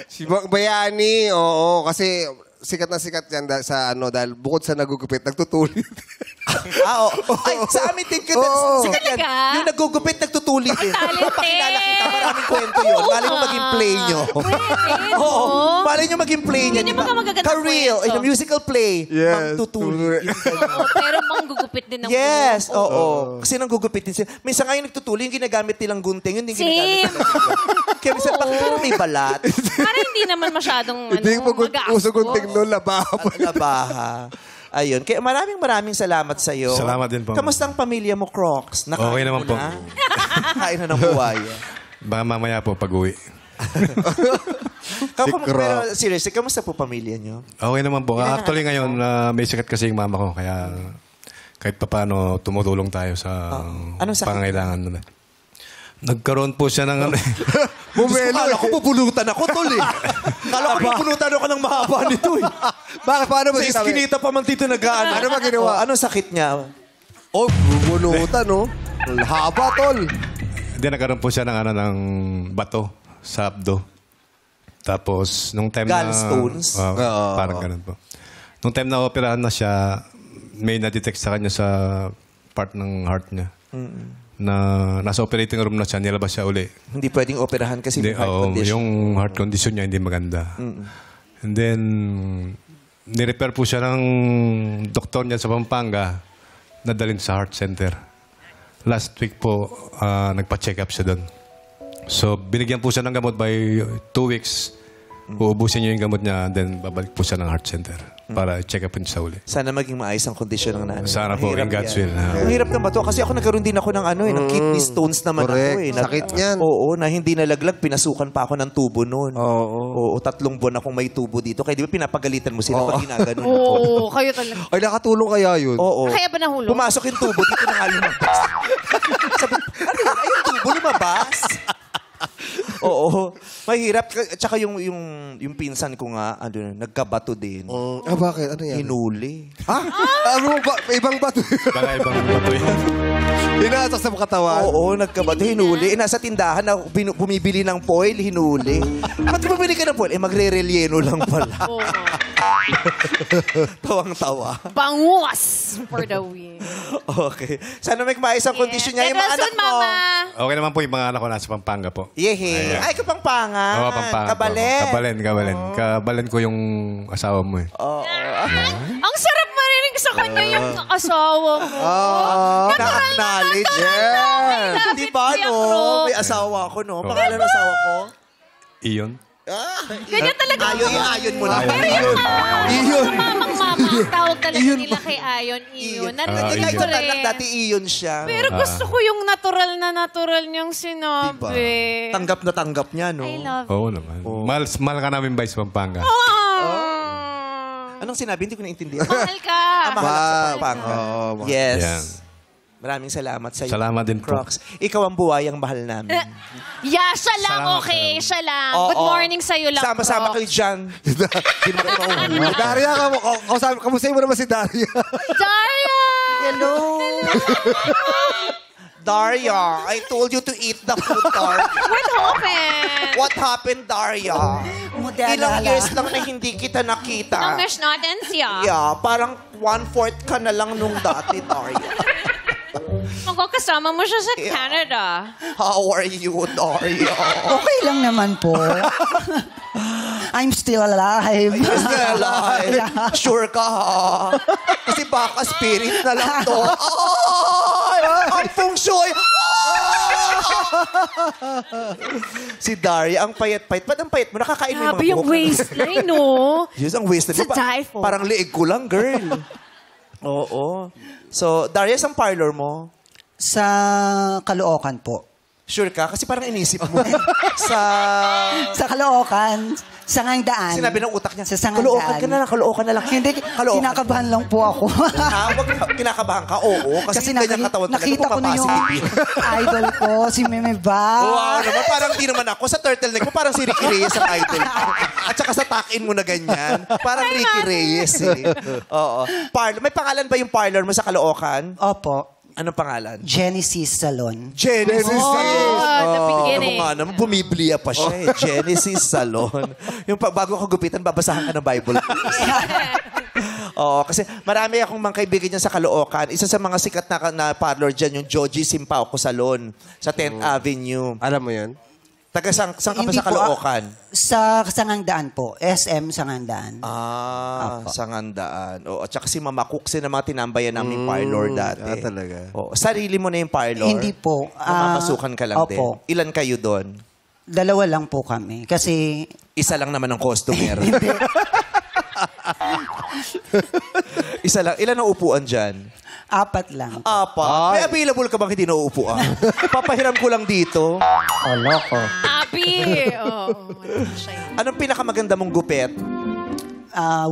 Si Mang Bayani, oo. Kasi sikat na sikat yan sa ano, dahil bukod sa nagugupit, nagtutulit. Ay, sa amin din ka. Sikat yan. Talaga? Yung nagugupit, nagtutulit din. talented. Pakilala kita, maraming kwento yun. Mali mo maging play nyo. Pwede, Oo. no? Mali nyo maging play niya. Yun yung mga magagandang Ka-real, in a kwento. musical play. Yes. Magtutulit. Oo, pero manggugupit din ng Yes, buhok. oo. Kasi nang gugupitin sila. Minsan nga yung nagtutuloy, yung ginagamit nilang gunting, yun yung ginagamit Same. nila. Kaya minsan, bakit parang may balat? Parang hindi naman masyadong Hindi mo mag-aasko. uso gunting noon, labaha mo. Labaha. Ayun. Kaya maraming salamat sa iyo. Salamat din po. Kamusta ang pamilya mo, Crocs? Nakain Okay naman mo po. na? Kain na ng buwaya. Baka mamaya po pag-uwi. Pero seriously, kamusta po pamilya nyo? Okay naman po. Actually ngayon, may sakit kasi yung mama ko. Kaya kahit pa paano tumutulong tayo sa Anong sakit? pangangailangan nila. Nagkaroon po siya ng ano. Bumelo. Kala ko pupulutan ako, tol eh. Kala ko pupulutan ako ng mahaba nito eh. Bakit? Paano ba Sa sinabi? iskinita pa man dito nag-ano. Ano ba ginawa? Anong sakit niya? Oh, bubulutan, no? Haba, tol. Hindi, nagkaroon po siya ng, ng bato sa abdo. Tapos, nung time Gallstones? na... parang ganun po. Nung time na operahan na siya, may na-detect sa kanya sa part ng heart niya. Na nasa operating room na siya, nilabas siya uli. Hindi pwedeng operahan kasi Hindi, may heart oo, condition. yung heart condition niya hindi maganda. And then, nirepair po siya ng doktor niya sa Pampanga na dalhin sa heart center. Last week po, nagpa-check up siya doon. So, binigyan po siya ng gamot by 2 weeks. Uubusin niya yung gamot niya, then babalik po siya ng heart center para check upin siya uli. Sana maging maayos ang kondisyon ng nanay. Sana po, Mahirap in God's yan. will. Ang hirap naman to kasi ako nagkaroon din ako ng ng kidney stones naman Correct. ako eh. Sakit yan. Oo, na hindi nalaglag, pinasukan pa ako ng tubo noon. Oo. 3 buwan akong may tubo dito. Kaya di ba pinapagalitan mo sila pag ginaganon ako? Oo, kayo talaga. Ay, nakatulong kaya yun? Oo. Kaya ba nahulog? Pumasok yung tubo, dito na nga lumabas. Sabi, ano yun? Ay, yung tubo lumabas. Oo. Mahirap. Tsaka yung pinsan ko nga, nagkabato din. Bakit? Ano yan? Hinuli. Ha? Ano ba? Ibang bato. Baka ibang bato yan. Inatak sa katawan. Oo, nagkabato, hinuli. Nasa tindahan na bumibili ng foil, hinuli. Ba't bumili ka ng foil? Magre-relyeno lang pala. Oo. Tawang-tawa. Bangus for the win. Okay. Sana may maayos ang kondisyon niya. Get Yung mga well anak soon, mo. Mama. Okay naman po yung mga anak ko nasa Pampanga po. Yehe. Ay, Kapampangan. Oo, Pampanga po. Kabalen. Kabalen. Kabalen ko yung asawa mo eh. Ang sarap marinig sa kanya yung asawa mo. Na-acknowledge. Yeah. Di ba, Kuya no? Croc. May asawa ko, no? Pangalan ng asawa ko? Iyon. Ganyan talaga. Ayon mo na. Iyon. Mamang mama, ang tawag talaga nila kay Ayon, Iyon. Narinig Kahit ko sa tanak, rin. dati iyon siya. Pero gusto ko yung natural niyang sinabi. Tanggap na tanggap niya, no? I love Oo naman. Mahal ka namin ba sa Pampanga? Anong sinabi? Hindi ko naintindihan. Mahal ka. Mahal ka sa Pampanga. Yes. Yan. Maraming salamat sa iyo. Salamat din po. Crocs. Ikaw ang buwayang mahal namin. Yeah, siya lang, Salamat, okay? Siya lang. Oo. Good morning sa'yo lang, Sama-sama kayo Crocs. dyan. Hindi mo kayo mauhuli. Daria, kamusta mo naman si Daria? Daria! Hello. Daria, I told you to eat the food, Daria. What happened? What happened, Daria? Ilang years lang na hindi kita nakita. Ang mesh natin siya. Yeah, parang 1/4 ka na lang nung dati, Daria. Magkakasama mo siya sa Canada. How are you, Daria? Okay lang naman po. I'm still alive. Still alive. Yeah. Sure ka, ha? Kasi baka spirit na lang to. Ay! Ang feng shui! Si Daria, ang payat-payat. Ba't ang payat mo? Nakakain mo Grabe yung yung mga buhok. waistline, no? Yes, ang waistline mo. Sa die for. Parang liig ko lang, girl. Oo. So, Daria, ang parlor mo? Sa Caloocan po. Sure ka? Kasi parang inisip mo. Sa... Sa Caloocan, Sangandaan. Sinabi ng utak niya, Sa Sangandaan. Kaloocan na lang. Hindi, Kaloocan. kinakabahan lang po ako. Wag kinakabahan ka? Oo. Kasi ganyan katawan talaga. nakita ko na yung idol ko, si Meme Bao. Wow, naman. Parang di naman ako. Sa turtleneck mo, parang si Ricky Reyes ang idol ko. At saka sa tuck-in mo na ganyan. Parang Ricky Reyes eh. Oo. May pangalan ba yung parlor mo sa Caloocan? Opo. Anong pangalan? Genesis Salon. Genesis Oh, Salon. the beginning. Ano nga naman, bumiblia pa siya eh. Genesis Salon. Yung bago ka gupitan, babasahan ka ng Bible. Oo, kasi marami akong mga kaibigan dyan sa Caloocan. Isa sa mga sikat na parlor dyan, yung Joji Simpauco Salon sa 10th Avenue. Alam mo yun? Taga saan ka ba Hindi sa po, Caloocan? Sa Sangandaan po. SM Sangandaan. Ah, Sangandaan. Oo, at saka si Mama Cook, na mga tinambayan namin parlor dati. talaga. Oo, sarili mo na yung parlor? Hindi po. Mamapasukan ka lang din? Opo. Ilan kayo doon? 2 lang po kami. Kasi Isa lang naman ang customer. Isa lang. Ilan ang upuan dyan? 4 lang. Apat. May available ka bang hindi nauupuan? Papahiram ko lang dito. Oh, loko. Abi! Oh, Anong pinakamaganda mong gupet?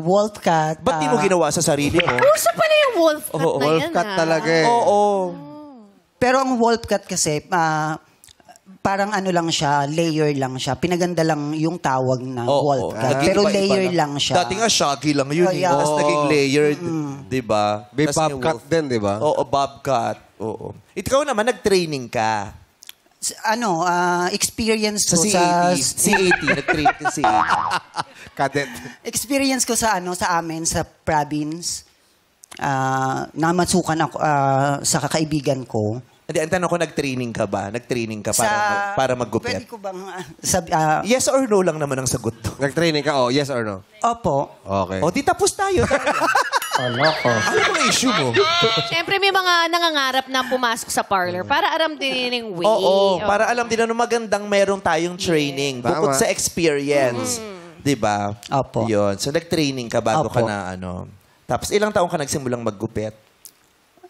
Wolf cut. Ba't di mo ginawa sa sarili mo? Uso pala yung wolf cut Oo, na Wolf yan. cut talaga eh. Oo. Pero ang wolf cut kasi, parang ano lang siya, layer lang siya. Pinaganda lang yung tawag na Oo. wolf cut. Naging Pero iba-iba layer na. lang siya. Dati nga shaggy lang yun. Oh, eh. yeah. Tapos naging layered. Di ba? May Tas bob yung cut wolf- din, di ba? Oo, bob cut. Oo. Ikaw naman, nag-training ka. Experience Sa ko C80. C80. Nag-training ka sa C80. Cadet. experience ko sa sa amin sa province. Namasukan ako sa kakaibigan ko. Hindi, ang tanong ko, nag-training ka ba? Nag-training ka para maggupit? Pwede ko bang Yes or no lang naman ang sagot to. Nag-training ka, yes or no? Opo. Okay. O, di tapos tayo. Loko. Ano ba issue mo? Siyempre, may mga nangangarap na pumasok sa parlor para aram din yung way. Oo, para alam din ano magandang meron tayong training. Tama. Bukod sa experience. Di ba? Opo. Yun. So, nag-training ka bago ka Opo. na ano. Tapos, ilang taong ka nagsimulang maggupit?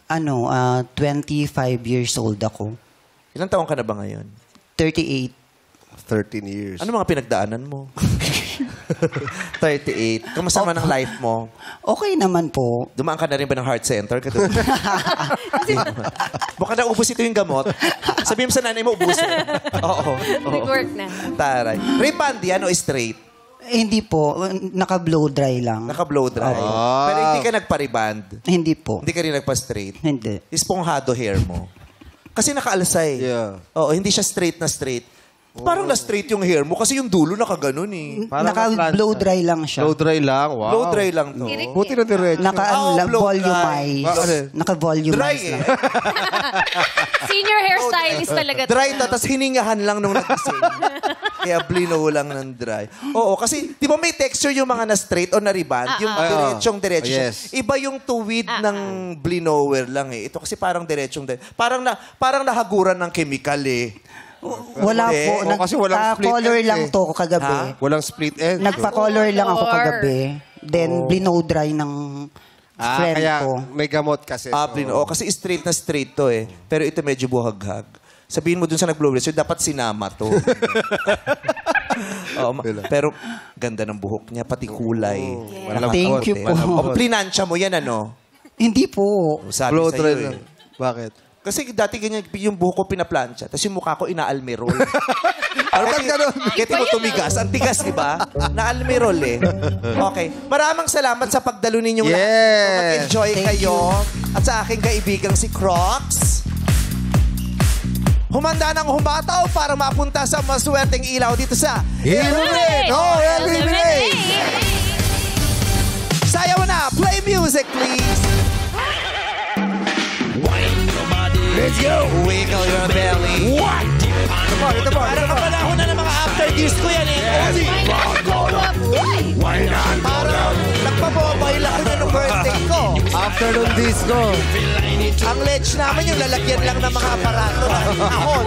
25 years old ako. Ilang taong ka na ba ngayon? 38. 13 years. Ano mga pinagdaanan mo? 38. Kamusta man ang life mo? Okay naman po. Dumaan ka na rin ba ng heart center? Baka naubos ito yung gamot. Sabihin mo sa nanay mo, ubusin. Oo. Nag-work na. Taray. Ray Pandi, ano straight? Hindi po. Naka-blow dry lang. Naka-blow dry. Pero hindi ka nagpa-reband. Hindi po. Hindi ka rin nagpa-straight. Hindi. Esponghado hair mo. Kasi nakaalasay. Yeah. Oo, hindi siya straight na straight. Parang na-straight yung hair mo kasi yung dulo nakaganon eh. Parang Naka-blow dry lang siya. Blow dry lang, wow. Blow dry lang to. Buti na diretso. blow Volumize. dry. Naka-volumize Dry lang. eh. Senior hairstylist talaga. Dry to, tapos hiningahan lang nung nag-design. Kaya blino lang ng dry. Oo, kasi di ba may texture yung mga na-straight o na-reband? Yung diretsyong-diretso siya. Yes. Iba yung tuwid ng blinower lang eh. Ito kasi parang diretsyong parang nahaguran ng chemical eh. Wala Hindi. po. O, kasi walang split Color end lang eh. to kagabi. Walang split end. Nagpa-color lang ako kagabi. Then, blow dry ng friend kaya ko. may gamot kasi. Blino. Kasi straight na straight to eh. Pero ito medyo buhaghag. Sabihin mo dun sa nag-blow dry, so dapat sinama to. Pero ganda ng buhok niya, pati kulay. Walang Thank you konti. po. O, plinansya mo yan, ano? Hindi po. Sabi Blow sa'yo dry eh. lang. Bakit? Kasi dati ganyan, yung buhok ko pinaplansya, tapos yung mukha ko ina-almirol. Bakit ganun? Kaya mo tumigas. Ang tigas, di ba? Na-almirol eh. Okay. Maraming salamat sa pagdalo ninyong Yes. lahat. Mag-enjoy Thank kayo. At sa aking kaibigang si Crocs. Humanda ng humataw para mapunta sa maswerteng ilaw dito sa Illuminate! Oh, Illuminate! Sayaw na! Play music, please! Let's go! Wiggle your belly. What? Ito po. Parang kapanahon na ng mga after disco yan eh. Parang nagpabobay lang ko na nung birthday ko. Afternoon disco. Ang ledge naman yung lalagyan lang ng mga aparato na ahon.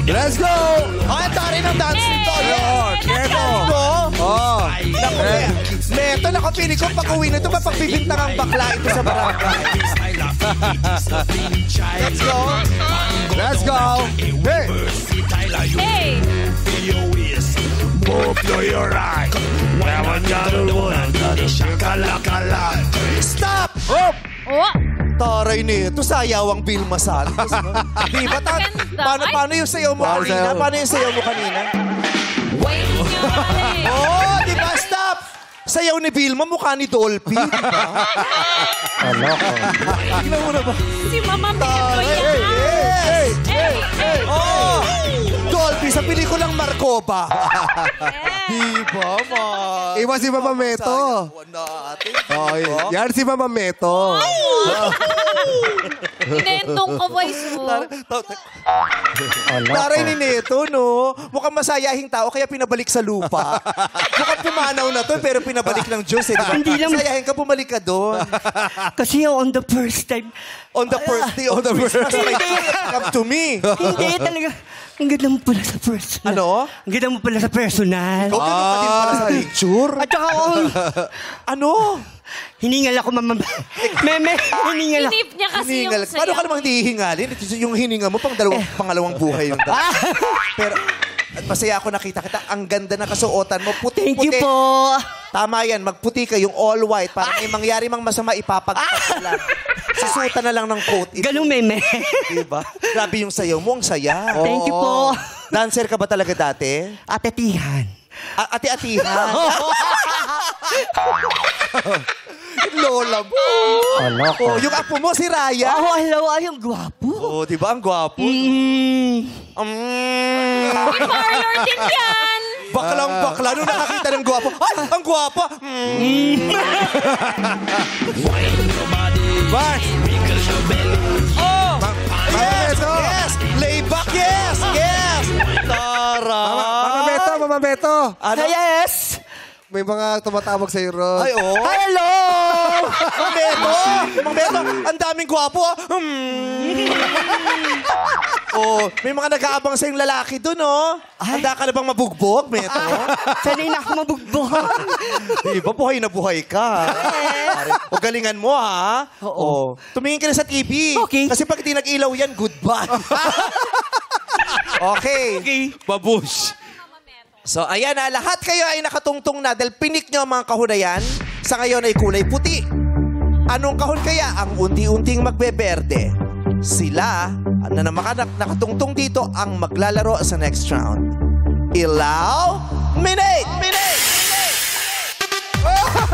Let's go! Okay, tari ng dance nito. Careful. Oh. Naku, Neto, nakapili ko pag uwi nito, mapagbibintang ang bakla ito sa barangay. Let's go. Let's go. Hey! Hey! Move to your right. Now another one. Kala. Stop! Hop! Oh! Taray nito, sayaw ang Vilma Santos. No? Di ba? Ganda. Paano yung sayaw mo Paano kanina? sayaw? Paano yung sayaw mo kanina? Wait nyo. Oh, di ba? Stop! sayaw ni Vilma, mukha ni Dolphy. Tignan mo na ba? Si Mama Meto yan. Oh! Dolphy sa pelikulang Markova. Diba, ma? Iba si Mama Meto. Oh, yan si Mama Meto. Inentong ko, voice mo. Taray ni Neto, no? Mukhang masayahing tao, kaya pinabalik sa lupa. Mukhang pumanaw na to, pero pinabalik ng Diyos, eh. Diba? Hindi naman- Masayahin ka, bumalik ka doon. Kasi on the first time, On the first day of the Christmas, come to me. hindi talaga. Ang ganda mo pala sa personal. Ano? Ang ganda mo pala sa personal. Huwag ka pa din pala sa picture. At saka, Ano? hiningal ako, mama. Meme, hiningal ako. Hinip niya kasi Hiningal. yung Paano ka sayaw. namang hihingalin? Yung hininga mo, pangalawang buhay yung Pero, masaya ako nakita kita. Ang ganda ng kasuotan mo. Thank you Puti-puti. po. Tama yan. Magputi ka. Yung all white. Para may mangyari mang masama, ipapagpag ka lang. Susutan na lang ng coat. Ganong meme. Diba? Grabe yung sayaw mo. Ang saya. Thank you po. Dancer ka ba talaga dati? Atetihan. Ate-atihan. Lola mo. Oh, yung apo mo, si Raya. Oh, hello. Ay, ang gwapo. Oh, di ba? Ang gwapo. May parlor din yan. Baklang-bakla. Nung nakakita ng gwapo. Ay, ang gwapo. Bas! Oh! Mama Yes! Meto! Yes! Layback, yes! Yes! Tara! Mama Meto! Mama Meto! Ano? Yes. May mga tumatawag sa Ron. Ay, oh. Hello. Mang Beto! Mang Beto! Ang daming gwapo, ah. Oh, may mga nag-aabang sa yung lalaki dun, oh. Handa ka na bang mabugbog, Beto? Sanay na ako mabugbog. Diba, buhay na buhay ka. O galingan mo, ha? Oo. Tumingin ka na sa TV. Okay. Kasi pag di nag-ilaw yan, goodbye. Okay. Babush. So, ayan na. Lahat kayo ay nakatungtong na dahil pinik nyo ang mga kahunayan. Sa ngayon ay kulay puti. Anong kahon kaya ang unti-unting magbeberde? Sila na nakatungtong dito ang maglalaro sa next round. Ilaw, minate!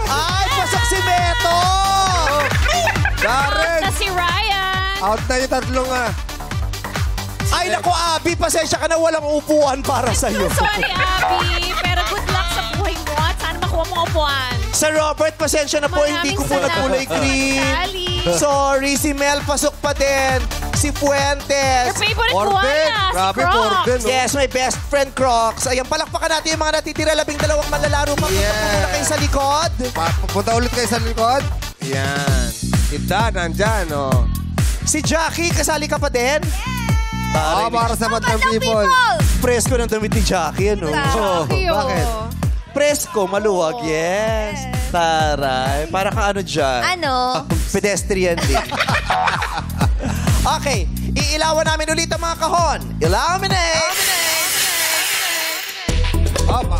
Ay, pasok si Beto! Darren! Sa si Ryan. Out na yung tatlong Ay, naku, Abby, pasensya ka na walang upuan para sa'yo. Sorry, Abby. Pero good luck sa buhay mo at sana makuha mo upuan. Sa Robert, pasensya na po, hindi ko po Maraming nagkulay salamat. green. Sally. Sorry, si Mel pasok pa din. Si Fuentes. Your favorite Orden. buwana, si Grabe, Crocs. Orden. No? Yes, my best friend Crocs. Ayan, palakpakan natin yung mga natitira. 12 manlalaro pa. Yeah. Punta muna kayo sa likod. Punta ulit kayo sa likod. Yan. Ita, nandyan, oh. Si Jackie, kasali ka pa din? Para sa Madlang People. Presko ng damit ni Jackie, ano? Jackie, oh. Bakit? Presko, maluwag, yes. Taray. Para kang ano dyan? Ano? Pedestrian din. Okay, iilawan namin ulit ang mga kahon. Illuminate!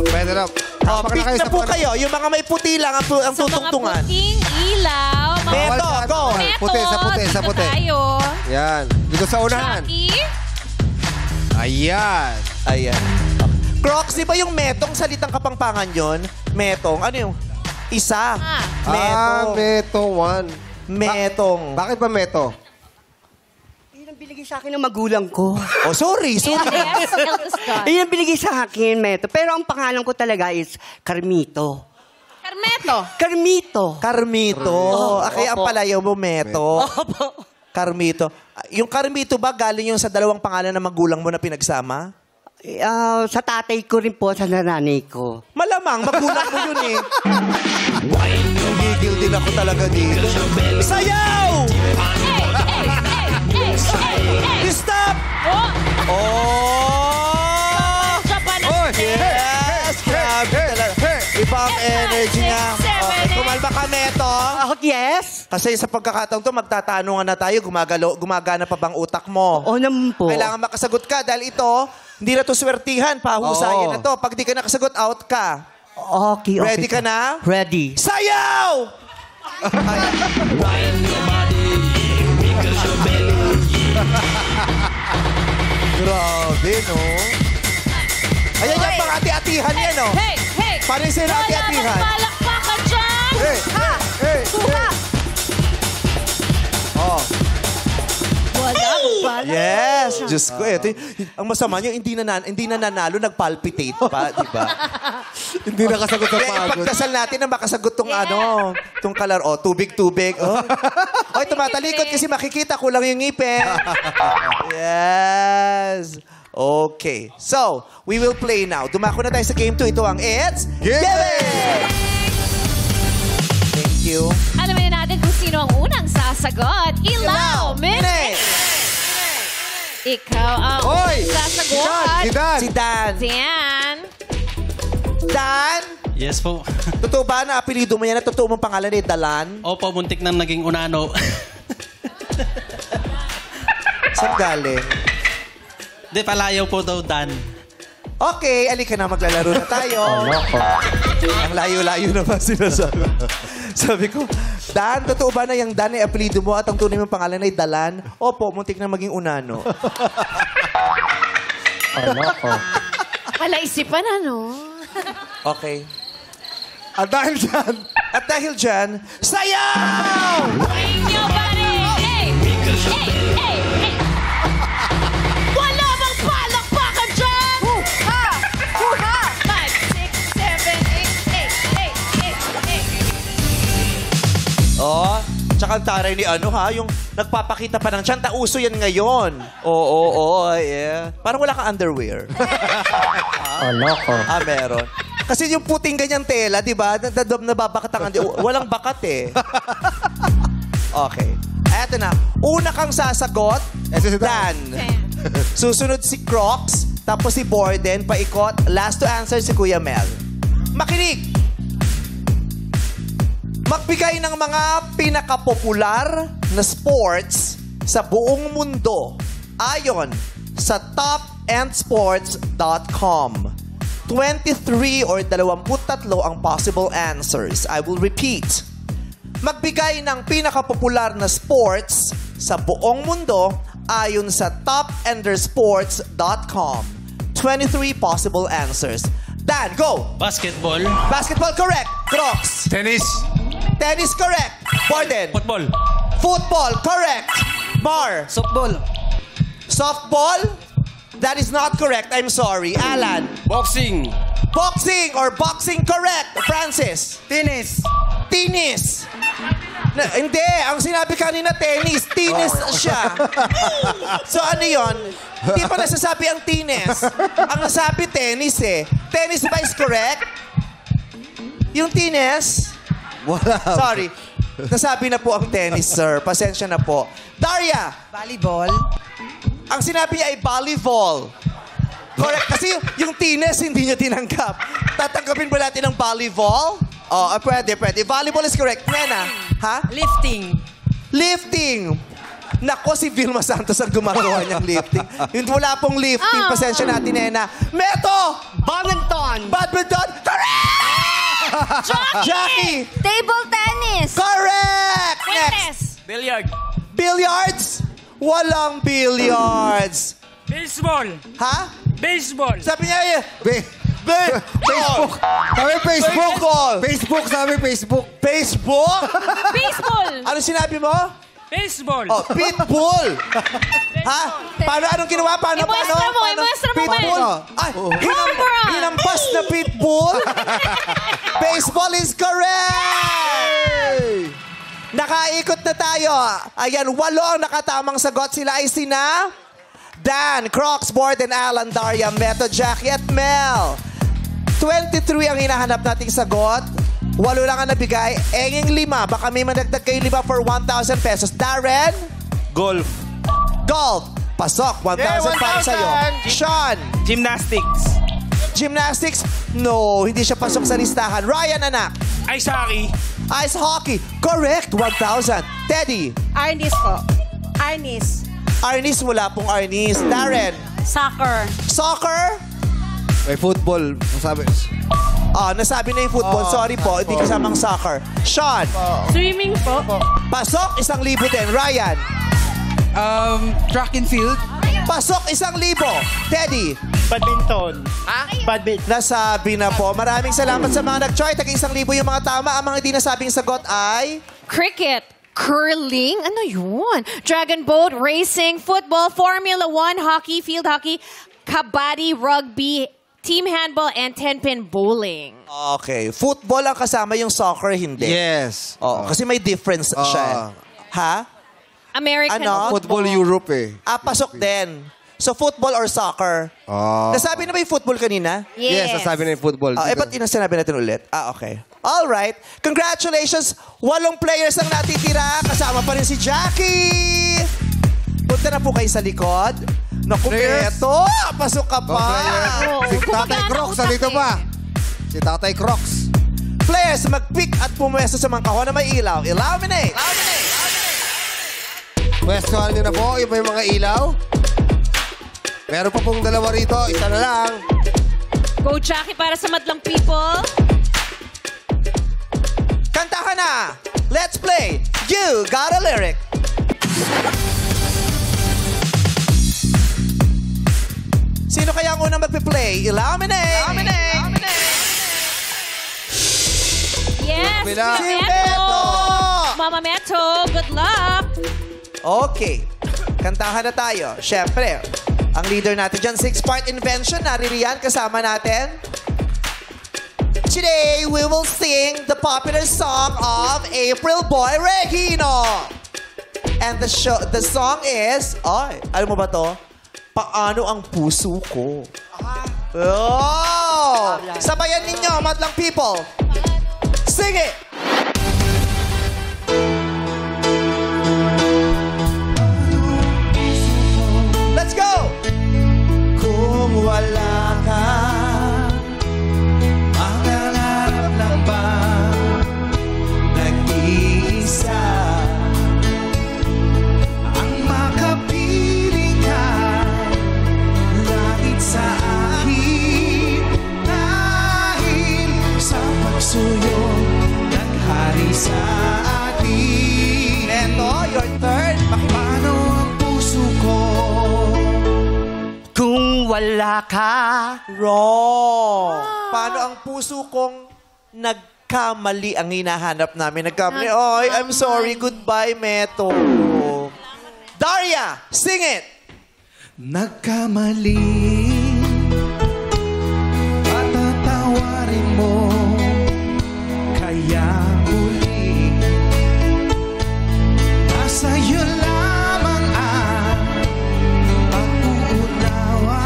Pwede na. Oh, pick na po kayo. Yung mga may puti lang ang Sa mga tutungtungan. puting ilaw. Beto, go! Puti, sa puti. Dito tayo. Yan. Dito sa unahan. Jackie. Ayan. Ayan. Crocs, di ba yung metong salitang kapangpangan yon? Metong, ano yung? Isa. Metong. Meto 1. Metong. Bakit ba Meto? Yun ang binigay sa akin ng magulang ko. Oh, sorry. Yes, Elvis God. Yun ang binigay sa akin, Meto. Pero ang pangalan ko talaga is Carmito. Carmeto. Carmito. Carmito. Kaya ang palayaw mo, Meto. Carmito. Yung Carmito ba galing yung sa dalawang pangalan ng magulang mo na pinagsama? Sa tatay ko rin po, sa nanay ko. Malamang, magulang mo yun eh. Gigil din ako talaga dito. Sayaw! Stop! Oh! Oh! Sa panas. Oy! Yes! Grabe talaga. Iba ang energy niya. Okay, kumalma ka, Meto. Yes? Kasi sa pagkakataon to, magtatanungan na tayo, gumagana pa bang utak mo? Oo naman po. Kailangan makasagot ka dahil ito, hindi na to swertihan, pahusayan Oo. na to. Pag di ka nakasagot, out ka. Okay. Ready ka na? Ready. Sayaw! Grabe, no? Ayan yung pang ati-atihan yan, no? Hey! Paano yung sila ati-atihan? Palakpakan Kuha! Oh. Wala. Yes! Diyos ko, ito. Ang masama nyo, hindi na nanalo, nagpalpitate pa, di ba? Hindi nakasagot sa Kaya pagod. ipagdasal natin na makasagot tong tong kalar. Oh, tubig. Oh. Oy, tumatalikod kasi makikita ko lang yung ngipin. Yes. Okay. So, we will play now. Dumako na tayo sa game 2. Ito ang It's Give It! Thank you. Alamin na natin kung sino ang unang sasagot. Ilaw, Minute! Ikaw ang Hoy! sasagot. Si Dan! Si Dan. Dan. Dan? Yes po. Totoo ba na apelido mo yan? Totoo mong pangalan ni Dalan? Opo, muntik nang naging unano. Saan galing? Di, palayaw po daw, Dan. Okay, alika na, maglalaro na tayo. Ang layo-layo naman sinasabi. Sabi ko, Dan, totoo ba na yung Dan ay apelido mo at ang tunay mong pangalan ay Dalan? Opo, muntik na maging unano. Wala isipan, ano? Okay. At dahil dyan, At dahil dyan, sayaw! Inyo ba rin? Hey! Wala bang palakpakan dyan? Huha! 5, 6, 7, 8. Oh, tsaka ang taray ni yung nagpapakita pa ng tiyan. Tauso yan ngayon. Oo, yeah. Parang wala kang underwear. Meron. Kasi yung puting ganyan tela, di ba? Nababakat ang walang bakat eh. Okay. Eto na. Una kang sasagot, Ito si Dan. Susunod si Crocs, tapos si Borden, paikot. Last to answer si Kuya Mel. Makinig! Magbigay ng mga pinakapopular na sports sa buong mundo ayon sa topendsports.com. 23 or 23 ang possible answers. I will repeat. Magbigay ng pinakapopular na sports sa buong mundo ayon sa topendsports.com. 23 possible answers. Dan, go! Basketball. Basketball, correct. Crocs. Tennis. Tennis, correct. Borden. Football. Football, correct. Bar. Softball. Softball? That is not correct. I'm sorry. Alan. Boxing. Boxing or boxing, correct. Francis. Tennis. Tennis. Hindi. Ang sinabi kanina, tennis. Tennis siya. So ano yon? Hindi pa nasasabi ang tennis. Ang nasabi, tennis eh. Tennis ba is correct? Yung tennis? wala. Sorry. Nasabi na po ang tennis, sir. Pasensya na po. Daria. Volleyball. Ang sinabi niya ay volleyball. Correct. Kasi yung tennis, hindi niya tinanggap. Tatanggapin ba natin ang volleyball? Oh, pwede. Volleyball is correct. Nena, ha? Lifting. Lifting. Nako, si Vilma Santos ang gumagawa niyang lifting. Yung wala pong lifting. Pasensya natin, Nena. Meto! Badminton. Badminton! Correct! Jackie! Table tennis. Correct! Next. Fitness. Billiard. Billiards? Walang billiards. Baseball. Ha? Baseball. Sabi niya, Facebook. Sabi Facebook. Facebook, sabi Facebook. Facebook? Baseball. Ano sinabi mo? Baseball. Oh, pitbull. Ha? Anong ginawa? Paano? Imuestra mo, Pitbull? Ay, hinampas na pitbull? Baseball is correct! Nakaikot na tayo. Ayan, 8 ang nakatamang sagot. Sila ay sina Dan, Crocs, Borden, Alan, Daria, Meto, Jackie, at Mel. 23 ang hinahanap nating sagot. 8 lang ang nabigay. Enging 5. Baka may madagdag kayo 5 for 1,000 pesos. Darren? Golf. Golf. Pasok. 1,000 para sa'yo. Sean? Gymnastics. Gymnastics? No, hindi siya pasok sa listahan. Ryan, anak? Ice hockey. Ice hockey. Correct. 1,000. Teddy? Arnis po. Arnis. Arnis, wala pong Arnis. Darren? Soccer. Soccer? May football. Sabi. Nasabi na yung football. Sorry po, hindi kasamang soccer. Sean? Swimming po. Pasok, 1,000 din. Ryan? Track and field. Pasok, 1,000. Teddy? Badminton. Nasabi na po. Maraming salamat sa mga nag-try. Tag-1,000 yung mga tama. Ang mga hindi nasabing sagot ay... Cricket, curling, ano yun? Dragon boat, racing, football, Formula 1, hockey, field hockey, kabaddi, rugby, team handball, and 10-pin bowling. Okay. Football ang kasama, yung soccer hindi. Yes. Oh, kasi may difference siya. Ha? American Ano? Football Europe eh. Pasok din. So, football or soccer? Nasabi na ba yung football kanina? Yes, nasabi na yung football. Ba't sinabi natin ulit? Okay. Alright. Congratulations! 8 players ang natitira. Kasama pa rin si Jackie! Punta na po kayo sa likod. Naku, Beto! Pasok ka pa! Si Tatay Crocs, nandito pa. Si Tatay Crocs. Players, mag-pick at pumwesto sa mga kahon na may ilaw. Illuminate! Pwestohan nyo na po yung may mga ilaw. Meron pa pong 2 rito. Isa na lang. Go, Jackie, para sa madlang people. Kanta ka na! Let's play! You Got a Lyric! Sino kaya ang unang magpi-play? Illuminate! Yes, Bila. Mama Si Meto. Beto. Mama Meto, good luck. Okay. Kantahan na tayo. Siyempre, ang leader natin dyan, 6-part invention. Naririyan, kasama natin. Today, we will sing the popular song of April Boy Regino. And the song is, alam mo ba to? Paano ang puso ko? Oh! Sabayan ninyo, madlang people. Sing it! Let's go! Kung wala ka, mangangarap lang ba nag-iisa ang makapiling ka langit sa akin dahil sa pagsuyo naghari sa atin. Eto, your turn. Paano ang puso ko kung wala ka? Wrong. Paano ang puso kong nagkamali ang hinahanap namin? Nagkamali. Oy, I'm sorry. Goodbye, Meto. Daria, sing it. Nagkamali. Patatawarin mo. Kaya uli. Nasa'yo lamang ang pag-uunawa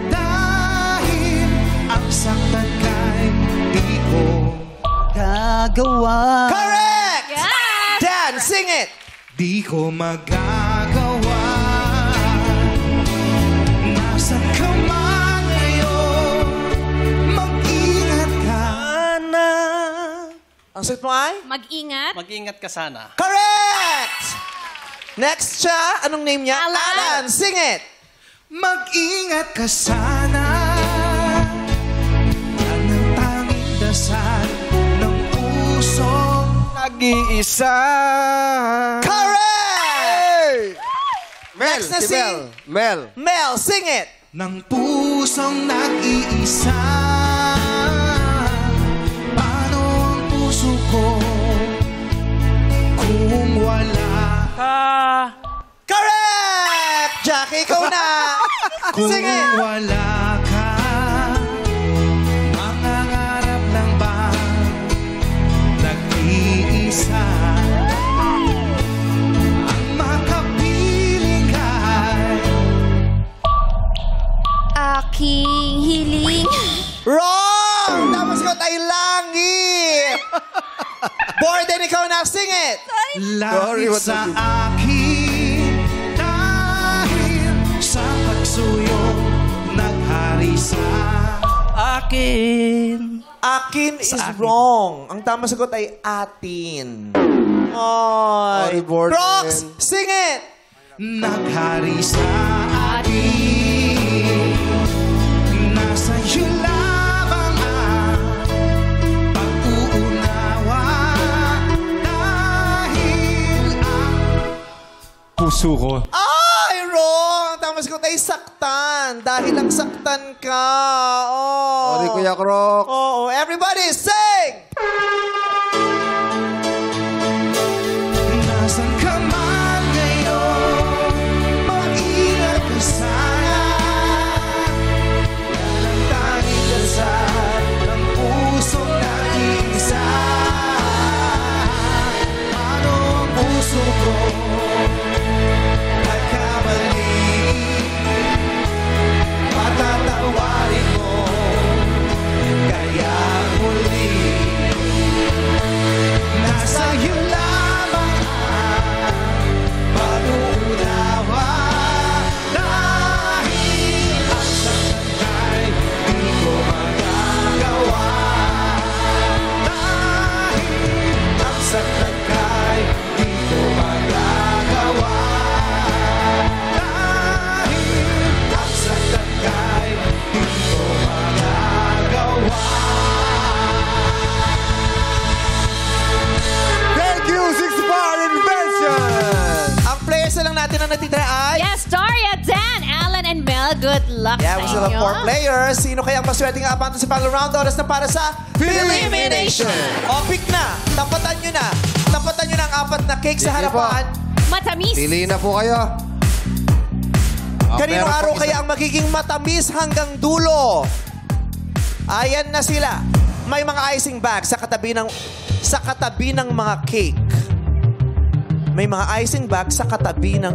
dahil ang saktan kay di ko Gagawa. correct! Yes! Dan, sing it! Di ko magagawa. Nasaan ka man ngayon, mag-ingat ka na. Ang sagot mo ay? Mag-ingat. Mag-ingat ka sana. Correct! Next siya, anong name niya? Alan. Sing it! Mag-ingat ka sana. Yan ang tanging dasal ng puso nag-iisa. Correct! Mel, Next na si si Mel. Mel, sing it! Ng pusong nag-iisa. Paano ang puso ko kung wala? Correct! Jackie, ikaw na! Sing it! Kung wala ka, mangangarap lang ba nag-iisa? Ang makapiling kay Aking hiling. wrong! Tapos ko tayo langit! Borden, ikaw na, sing it! Langit what sa was it? akin dahil sa pagsuyo naghari sa Akin. akin is wrong. Ang tama sagot ay atin. Oy. Sorry, Borden. Crocs, sing it! Naghari sa atin nasa iyo lamang ang pag-uunawa dahil ang Puso ko. ay, wrong! Tama masagot ay saktan. Dahil lang saktan ka. Oh. Sorry, Kuya Croc. Oo, everybody sing! Nasaan ka man ngayon, mag-ingat ka sana. Yan ang tanging dasal ng pusong nag-iisa. Ano ang puso ko nagkamali? Patatawarin mo kaya muli. Nasa iyo lamang ang pag-uunawa. Dahil ang saktan ay di ko magagawa. Dahil ang saktan ay di ko magagawa. Dahil ang saktan ay di ko magagawa. Thank you, Six Bar Invention! Ang players na lang natin ang natitira ay... Yes, Daria, Dan, Alan, and Mel. Good luck Yeah, sa we still have inyo. 4 players. Sino kaya ang maswerte nga abante sa final round? Oras na para sa Elimination! O, pick na. Tapatan nyo na. Tapatan nyo na ang 4 na cake sa Sige harapan. Matamis. Pili na po kayo. Kaninong meron araw pong kaya ang magiging matamis hanggang dulo? Ayan na sila. May mga icing bag sa katabi ng mga cake. May mga icing bag sa katabi ng...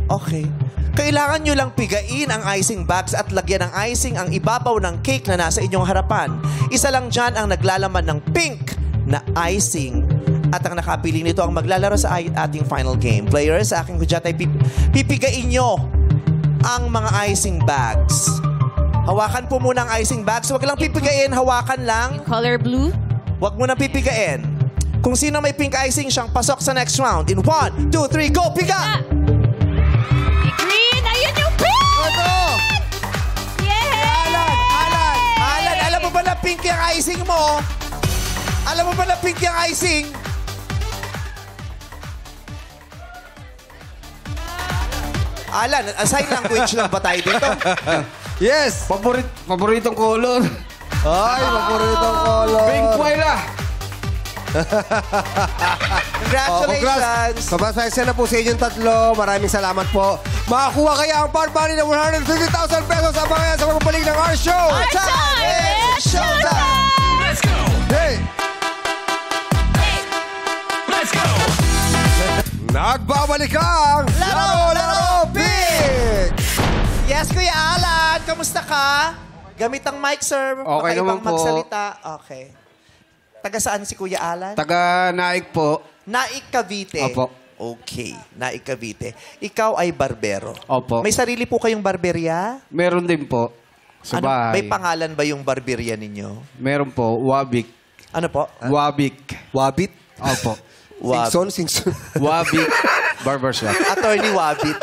Okay. Kailangan nyo lang pigain ang icing bags at lagyan ng icing ang ibabaw ng cake na nasa inyong harapan. Isa lang dyan ang naglalaman ng pink na icing. At ang nakapili nito ang maglalaro sa ating final game. Players, sa aking hudyat ay pipigain nyo ang mga icing bags. Hawakan po muna ang icing bags. Huwag lang pipigain, hawakan lang. Color blue. Huwag mo nang pipigain. Kung sino may pink icing, siyang pasok sa next round. In 1, 2, 3, go! Piga! Green. Ayun yung pink! Ito! Yay! Alan, alam mo ba na pink yung icing mo? Alam mo ba na pink yung icing? Alan, sign language lang ba tayo dito? Yes! Paboritong color. Ay, paboritong color. Pink Wala. Congratulations! Kabasaya na po sa inyong tatlo. Maraming salamat po. Makakuha kaya ang part money ng 150,000 pesos sa mga sa pagbalik ng our show. Our time is showtime! Let's go! Hey! Let's go! Nagbabalik ang Laro Big! Yes, Kuya Alan! Kamusta ka? Gamit ang mic, sir. Okay naman po. Magsalita. Okay. Taga saan si Kuya Alan? Taga Naik po. Naik Cavite. Opo. Okay. Naik Cavite. Ikaw ay barbero. Opo. May sarili po kayong barberya? Meron din po. Sa bahay. May pangalan ba yung barberya ninyo? Meron po. Wabik. Ano po? Wabik. Wabit? Opo. Singson. Wabik. Barbershop. Attorney Wabit.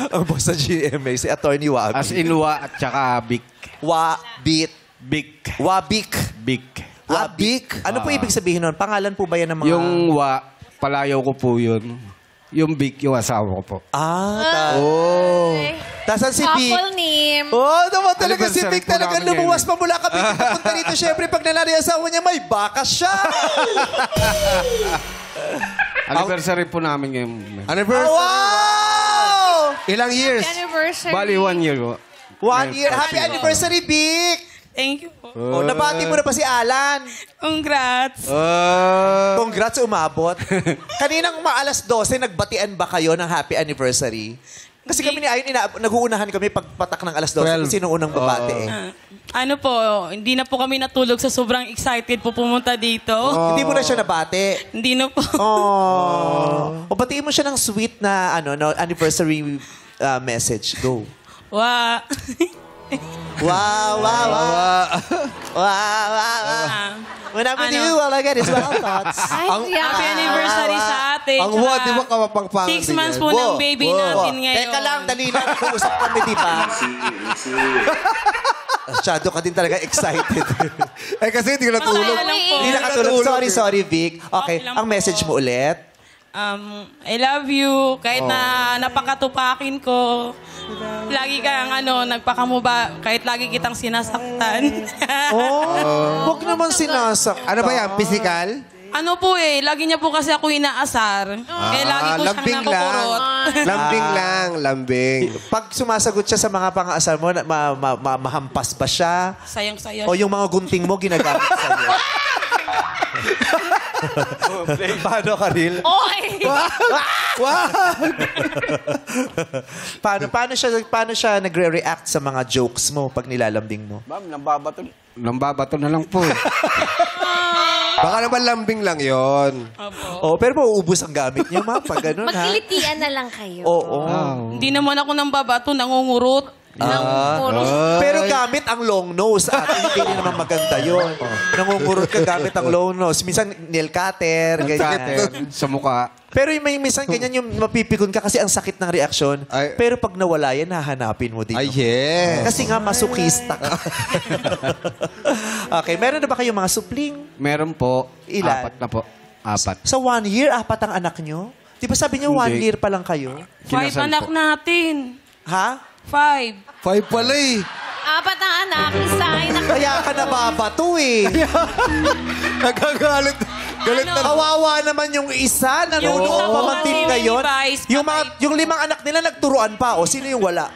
Ang boss sa GMA, si Attorney Wabit. As in wa at saka bik. Wabit. Bik. Wabik. Bik. Wabik? Ano po ibig sabihin nun? Pangalan po ba yan ng mga... Yung wa, palayaw ko po yun. Yung bik, yung asawa ko po. Tasan si Vic? Couple name. Oh, naman talaga si Anniversary Vic. po Talaga namin lumuwas ngayon. pa mula kami. Papunta rito, syempre, pag nanari ang asawa niya, may bakas siya. Anniversary po namin ngayon. Anniversary. Wow! Ilang years? Anniversary. Bali, 1 year po. 1 year. Happy anniversary, Vic! Thank you po. Oh, nabati mo na pa si Alan. Congrats. Congrats, umabot. Kaninang maalas 12, nagbatian ba kayo ng happy anniversary? Kasi kami ni Ayon, nag-uunahan kami pagpatak ng alas 12. Sino unang babati eh? Ano po, hindi na po kami natulog sa sobrang excited po pumunta dito. Hindi mo na siya nabati. Hindi na po. O batiin mo siya ng sweet na anniversary message. Go. Wow. Wow, wow, wow. Wow, wow, wow. When I'm with you, all I get is wild thoughts. Ay, Happy anniversary sa atin. Ang what, di ba kapapangpangan 6 months po ng baby natin ngayon. Teka lang, dali lang. Usap kami, di ba? Masyado ka din talaga excited. Kasi hindi ka natulog. Okay lang po. Hindi nakatulog. Sorry, Vic. Okay, Okay lang ang po. message mo ulit. I love you. Kahit na napakatupakin ko. Lagi kang nagpakamuba. Kahit lagi kitang sinasaktan. Huwag naman sinasak. Ano ba yan? Physical? Lagi niya po kasi ako inaasar. Lagi ko siyang nakukurot. Lambing lang, lambing. Pag sumasagot siya sa mga pang-aasar mo, mahampas ba siya? Sayang-saya. O yung mga gunting mo, ginagamit sa'yo? Paano, Karil? Oy! Paano siya nagre-react sa mga jokes mo pag nilalambing mo? Ma'am, nambabato na lang po. Baka naman lambing lang yon. Pero mauubos ang gamit niya, ma'am, pag ganun, ha? Magkilitian na lang kayo. Oo. Hindi naman ako nang babato, nangungurot. Pero gamit ang long nose. Hindi rin naman maganda yun. Nangungurot ka gamit ang long nose. Minsan, nail cutter, ganyan. Sa mukha. Pero may minsan ganyan yung mapipikon ka kasi ang sakit ng reaksyon. Pero pag nawala yan, hahanapin mo dito. Ay, yes. Kasi nga, masukista ka. Okay, meron na ba kayong mga supling? Meron po. Ilan? 4 na po. 4. Sa 1 year, 4 ang anak nyo? Di ba sabi niyo 1 Hindi. year pa lang kayo? 5 anak natin. Ha? 5. 5 pala eh. 4 ang anak, isa ay Kaya ka nababato eh. Nagagalit. Galit na. Kawawa naman yung isa. Nanonood Yung isa po pamangkin kasi ngayon. Vice, Yung 5 anak nila nagturuan pa. O sino yung wala?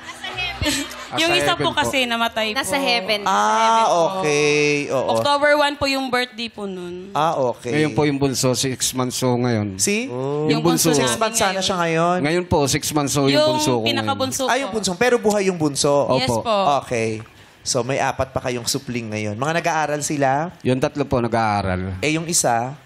Yung isa po heaven po. kasi namatay po. nasa heaven. Okay. Oo. October 1 po yung birthday po nun. Okay. Ngayon po yung bunso, 6 months so ngayon. See? Yung bunso 6 namin months sana ngayon. siya ngayon. Ngayon po, 6 months so yung bunso ko ngayon. pinakabunso Yung po. bunso. Pero buhay yung bunso. Yes Opo. po. Okay. So may 4 pa kayong supling ngayon. Mga nag-aaral sila? Yung 3 po nag-aaral. Yung isa?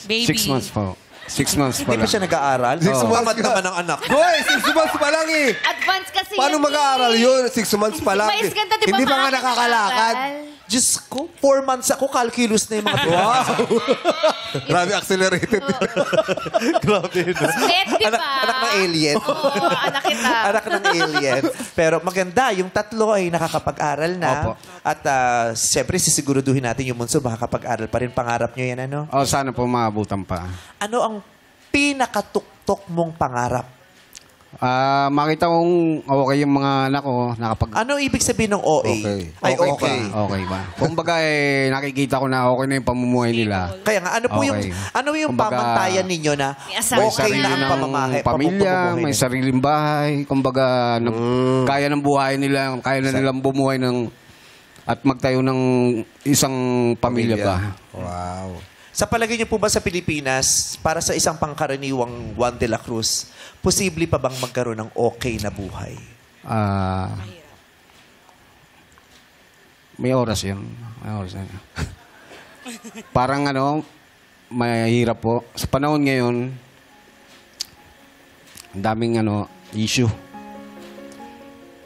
Baby. 6 months po. 6 months pa Hindi pa lang. siya nag-aaral? 6 months Tamad ka. naman ang anak. Boy, 6 months pa lang eh. Advance kasi Paano yan mag-aaral eh. yun? 6 months pa lang. Mais ganda, di ba? Hindi pa nga Maaga nakakalakad. nag-aaral. Diyos ko, 4 months ako, calculus na yung mga Wow. Grabe accelerated. Grabe, no? Net, di ba? Anak ng alien. Oo, anak kita. Anak ng alien. Pero maganda, yung 3 ay nakakapag-aral na. Opo. At siyempre, sisiguraduhin natin yung bunso, makakapag-aral pa rin. Pangarap nyo yan, ano? Sana po maabutan pa. Ano ang pinakatuktok mong pangarap? Makita kong okay yung mga anak ko. Ano ibig sabihin ng OA? Ay, okay. Okay ba? Kumbaga nakikita ko na okay na yung pamumuhay nila. Kaya nga, ano yung Kumbaga, pamantayan ninyo na May okay sarili na ang ng pamamahay? pamilya, pamumuhay may nila? sariling bahay. Kumbaga, kaya ng buhay nila, kaya na nilang bumuhay at magtayo ng isang pamilya ba? Wow. Sa palagay niyo po ba sa Pilipinas, para sa isang pangkaraniwang Juan de la Cruz, posible pa bang magkaroon ng okay na buhay? May oras yun. May oras yun. Parang mahirap po. Sa panahon ngayon, ang daming issue.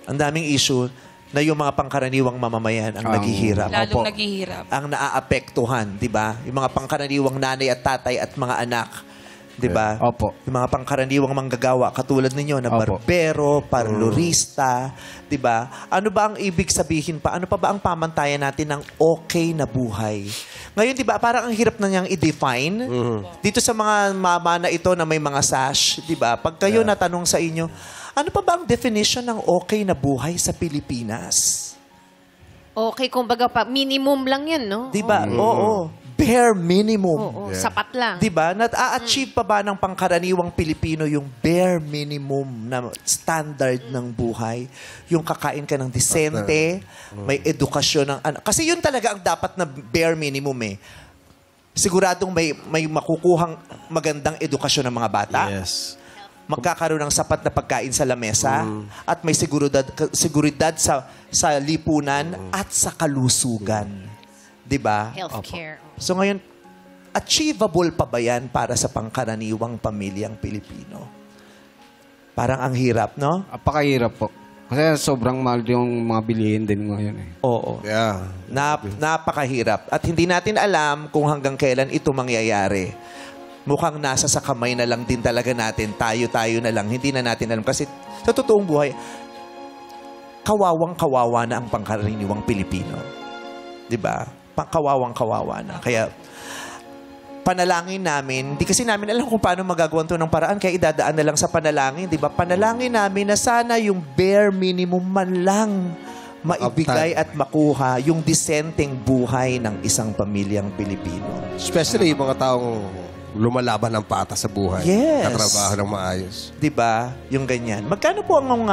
Ang daming issue na yung mga pangkaraniwang mamamayan ang naghihirap. Lalong naghihirap. Ang naaapektuhan, di ba? Yung mga pangkaraniwang nanay at tatay at mga anak, di ba? Opo. Yung mga pangkaraniwang manggagawa, katulad ninyo na Opo. barbero, parlorista, di ba? Ano ba ang ibig sabihin pa? Ano pa ba ang pamantayan natin ng okay na buhay? Ngayon, di ba, parang ang hirap na niyang i-define. Dito sa mga mama na ito na may mga sash, di ba? Pag kayo natanong sa inyo, ano pa ba ang definition ng okay na buhay sa Pilipinas? Okay, kumbaga pa, minimum lang yan, no? Di ba? Oo. Bare minimum. Oo, sapat lang. Di ba? Na-achieve pa ba ng pangkaraniwang Pilipino yung bare minimum na standard ng buhay? Yung kakain ka ng disente, may edukasyon ng anak. Kasi yun talaga ang dapat na bare minimum eh. Siguradong may makukuhang magandang edukasyon ng mga bata. Yes. Magkakaroon ng sapat na pagkain sa lamesa at may seguridad sa lipunan at sa kalusugan. 'Di ba? Healthcare. So ngayon, achievable pa ba yan para sa pangkaraniwang pamilyang Pilipino? Parang ang hirap, no? Apakahirap po. Kasi sobrang mahal yung mga bilihin din ngayon eh. Oo. Yeah. Napakahirap. At hindi natin alam kung hanggang kailan ito mangyayari. Mukhang nasa sa kamay na lang din talaga natin. Tayo-tayo na lang. Hindi na natin alam. Kasi sa totoong buhay, kawawang-kawawa na ang pangkaraniwang Pilipino. 'Di ba? Kawawang-kawawa na. Kaya panalangin namin, hindi kasi namin alam kung paano magagawa ito ng paraan, kaya idadaan na lang sa panalangin, di ba? Panalangin namin na sana yung bare minimum man lang maibigay at makuha yung disenteng buhay ng isang pamilyang Pilipino. Especially yung mga taong lumalaban ng pata sa buhay. Yes. Katrabaho ng maayos. Di ba? Yung ganyan. Magkano po ang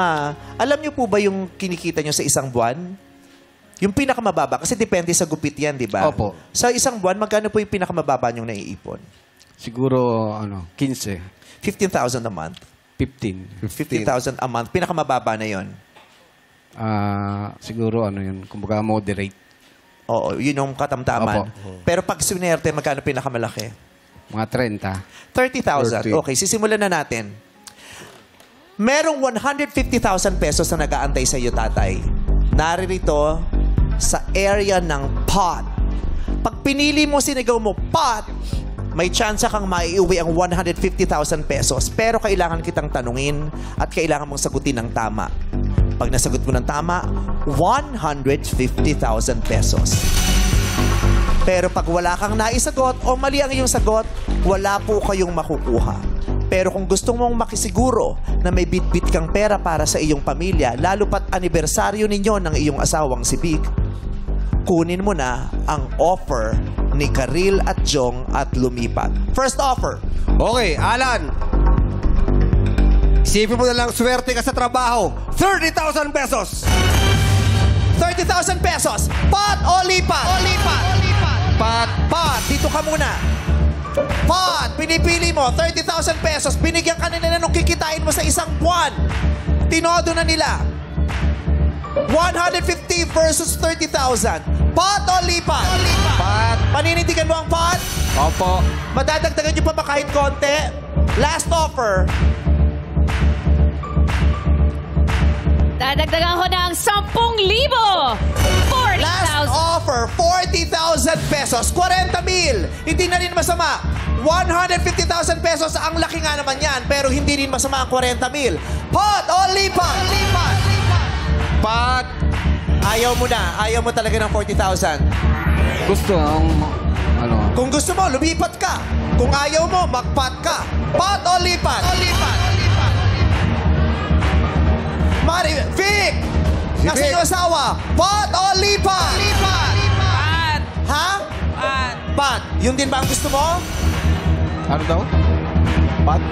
alam niyo po ba yung kinikita niyo sa isang buwan? Yung pinakamababa, kasi depende sa gupit yan, di ba? Opo. Sa isang buwan, magkano po yung pinakamababa niyong naiipon? Siguro, 15. 15,000 a month. 15. 15,000 a month. Pinakamababa na yon. Siguro, yun, kumbaga moderate. Oo, yun yung katamtaman. Opo. Pero pag sinerte, magkano pinakamalaki? Mga 30. 30,000. Okay, sisimulan na natin. Merong 150,000 pesos na nag-aantay sa iyo, tatay. Naririto sa area ng pot. Pag pinili mo, sinigaw mo, pot, may chance kang maiuwi ang 150,000 pesos. Pero kailangan kitang tanungin at kailangan mong sagutin ng tama. Pag nasagot mo ng tama, 150,000 pesos. Pero pag wala kang naisagot o mali ang iyong sagot, wala po kayong makukuha. Pero kung gusto mong makisiguro na may bit-bit kang pera para sa iyong pamilya, lalo pat anibersaryo ninyo ng iyong asawang si Big, kunin mo na ang offer ni Karil at Jong at lumipat. First offer. Okay, Alan. Isipin mo na lang, swerte ka sa trabaho. 30,000 pesos! 30,000 pesos! Pot o lipat? O lipat? Pot. Pot. Dito ka muna. Pot. Pinipili mo. 30,000 pesos. Binigyan ka nila nung kikitain mo sa isang buwan. Tinodo na nila. 150 versus 30,000. Pot o lipat? O lipat. Pot. Paninindigan mo ang pot? Opo. Madadagdagan nyo pa ba kahit konti? Last offer. Dadagdagan ko ng 10,000. 40,000. Last offer, 40,000 pesos. 40,000. Hindi na rin masama. 150,000 pesos, ang laki nga naman yan. Pero hindi rin masama ang 40,000. Pot o lipat? Lipat. Pot. Ayaw mo na. Ayaw mo talaga ng 40,000. Gusto Kung gusto mo, lumipat ka. Kung ayaw mo, magpat ka. Pot o lipat? O lipat. Mari, Vic! Nasa iyong asawa, pot o lipat? Lipat! Pat. Ha? Pat. Pat. Yun din ba ang gusto mo? Ano daw? Pat?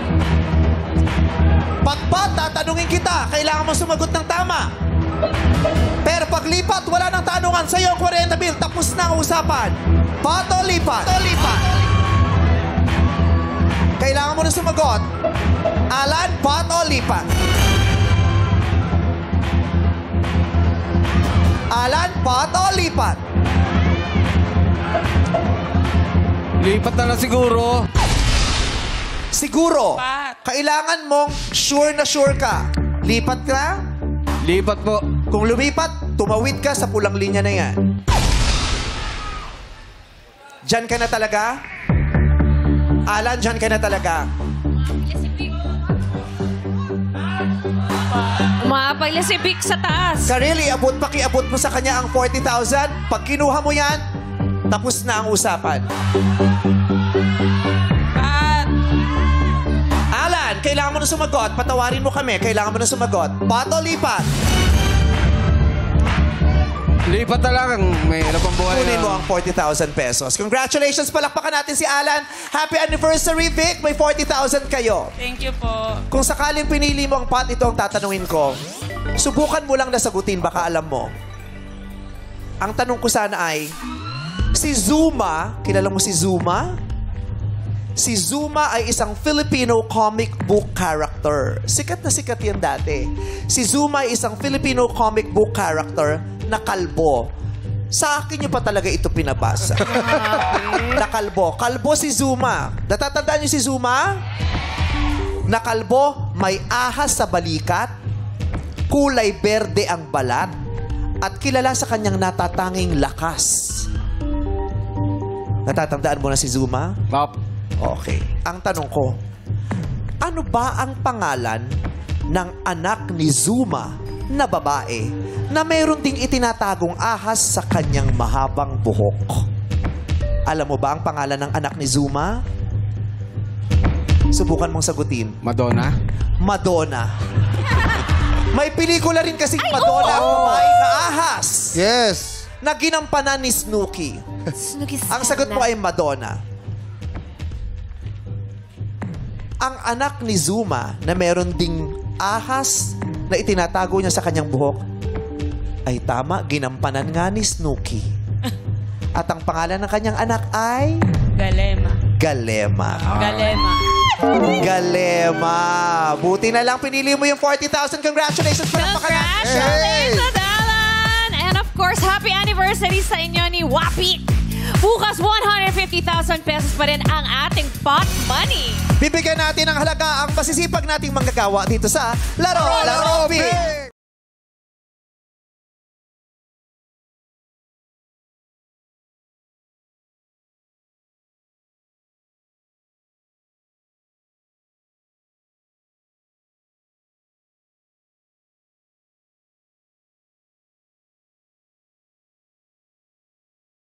Pat, tatanungin kita. Kailangan mo sumagot ng tama. Pero pag lipat, wala nang tanungan. Sa'yo ang 40,000. Tapos na ang usapan. Pot o lipat? O lipat? Kailangan mo na sumagot. Alan, pot o lipat? Alan, pot o lipat? Lipat na lang siguro. Siguro. Pat. Kailangan mong sure na sure ka. Lipat ka? Lipat po. Kung lumipat, tumawid ka sa pulang linya na yan. Diyan ka na talaga? Alan, diyan ka na talaga? Umapagla si Vic sa taas. Karili, pakiabot mo sa kanya ang 40,000. Pag kinuha mo yan, tapos na ang usapan. Pat. Alan, kailangan mo na sumagot. Patawarin mo kami. Kailangan mo na sumagot. Pot o lipat? Lipat na lang. May pang buhay Kunin na. mo ang 40,000 pesos. Congratulations. Palakpakan natin si Alan. Happy anniversary, Vic. May 40,000 kayo. Thank you po. Kung sakaling pinili mo ang pot, ito ang tatanungin ko. Subukan mo lang na sagutin. Baka alam mo. Ang tanong ko sana ay, si Zuma, kilala mo si Zuma? Si Zuma ay isang Filipino comic book character. Sikat na sikat yan dati. Si Zuma ay isang Filipino comic book character na kalbo. Sa akin nyo pa talaga ito pinabasa. Na kalbo. Kalbo si Zuma. Natatandaan nyo si Zuma? Na kalbo, may ahas sa balikat, kulay berde ang balat, at kilala sa kanyang natatanging lakas. Natatandaan mo na si Zuma? Map. Okay. Ang tanong ko, ano ba ang pangalan ng anak ni Zuma na babae na mayroon ding itinatagong ahas sa kanyang mahabang buhok? Alam mo ba ang pangalan ng anak ni Zuma? Subukan mong sagutin. Madonna? Madonna. May pelikula rin kasing Madonna ang kumain na ahas. Yes. Na ginampanan ni Snooki. Ang sagot mo ay Madonna. Ang anak ni Zuma na meron ding ahas na itinatago niya sa kanyang buhok ay tama, ginampanan nga ni Snooki. At ang pangalan ng kanyang anak ay... Galema. Galema. Galema. Galema. Buti na lang pinili mo yung 40,000. Congratulations. Congratulations, Alan! And of course, happy anniversary sa inyo ni Wapik. Bukas 150,000 pesos pa rin ang ating pot money. Bibigyan natin ng halaga ang masisipag nating manggagawa dito sa Laro Big.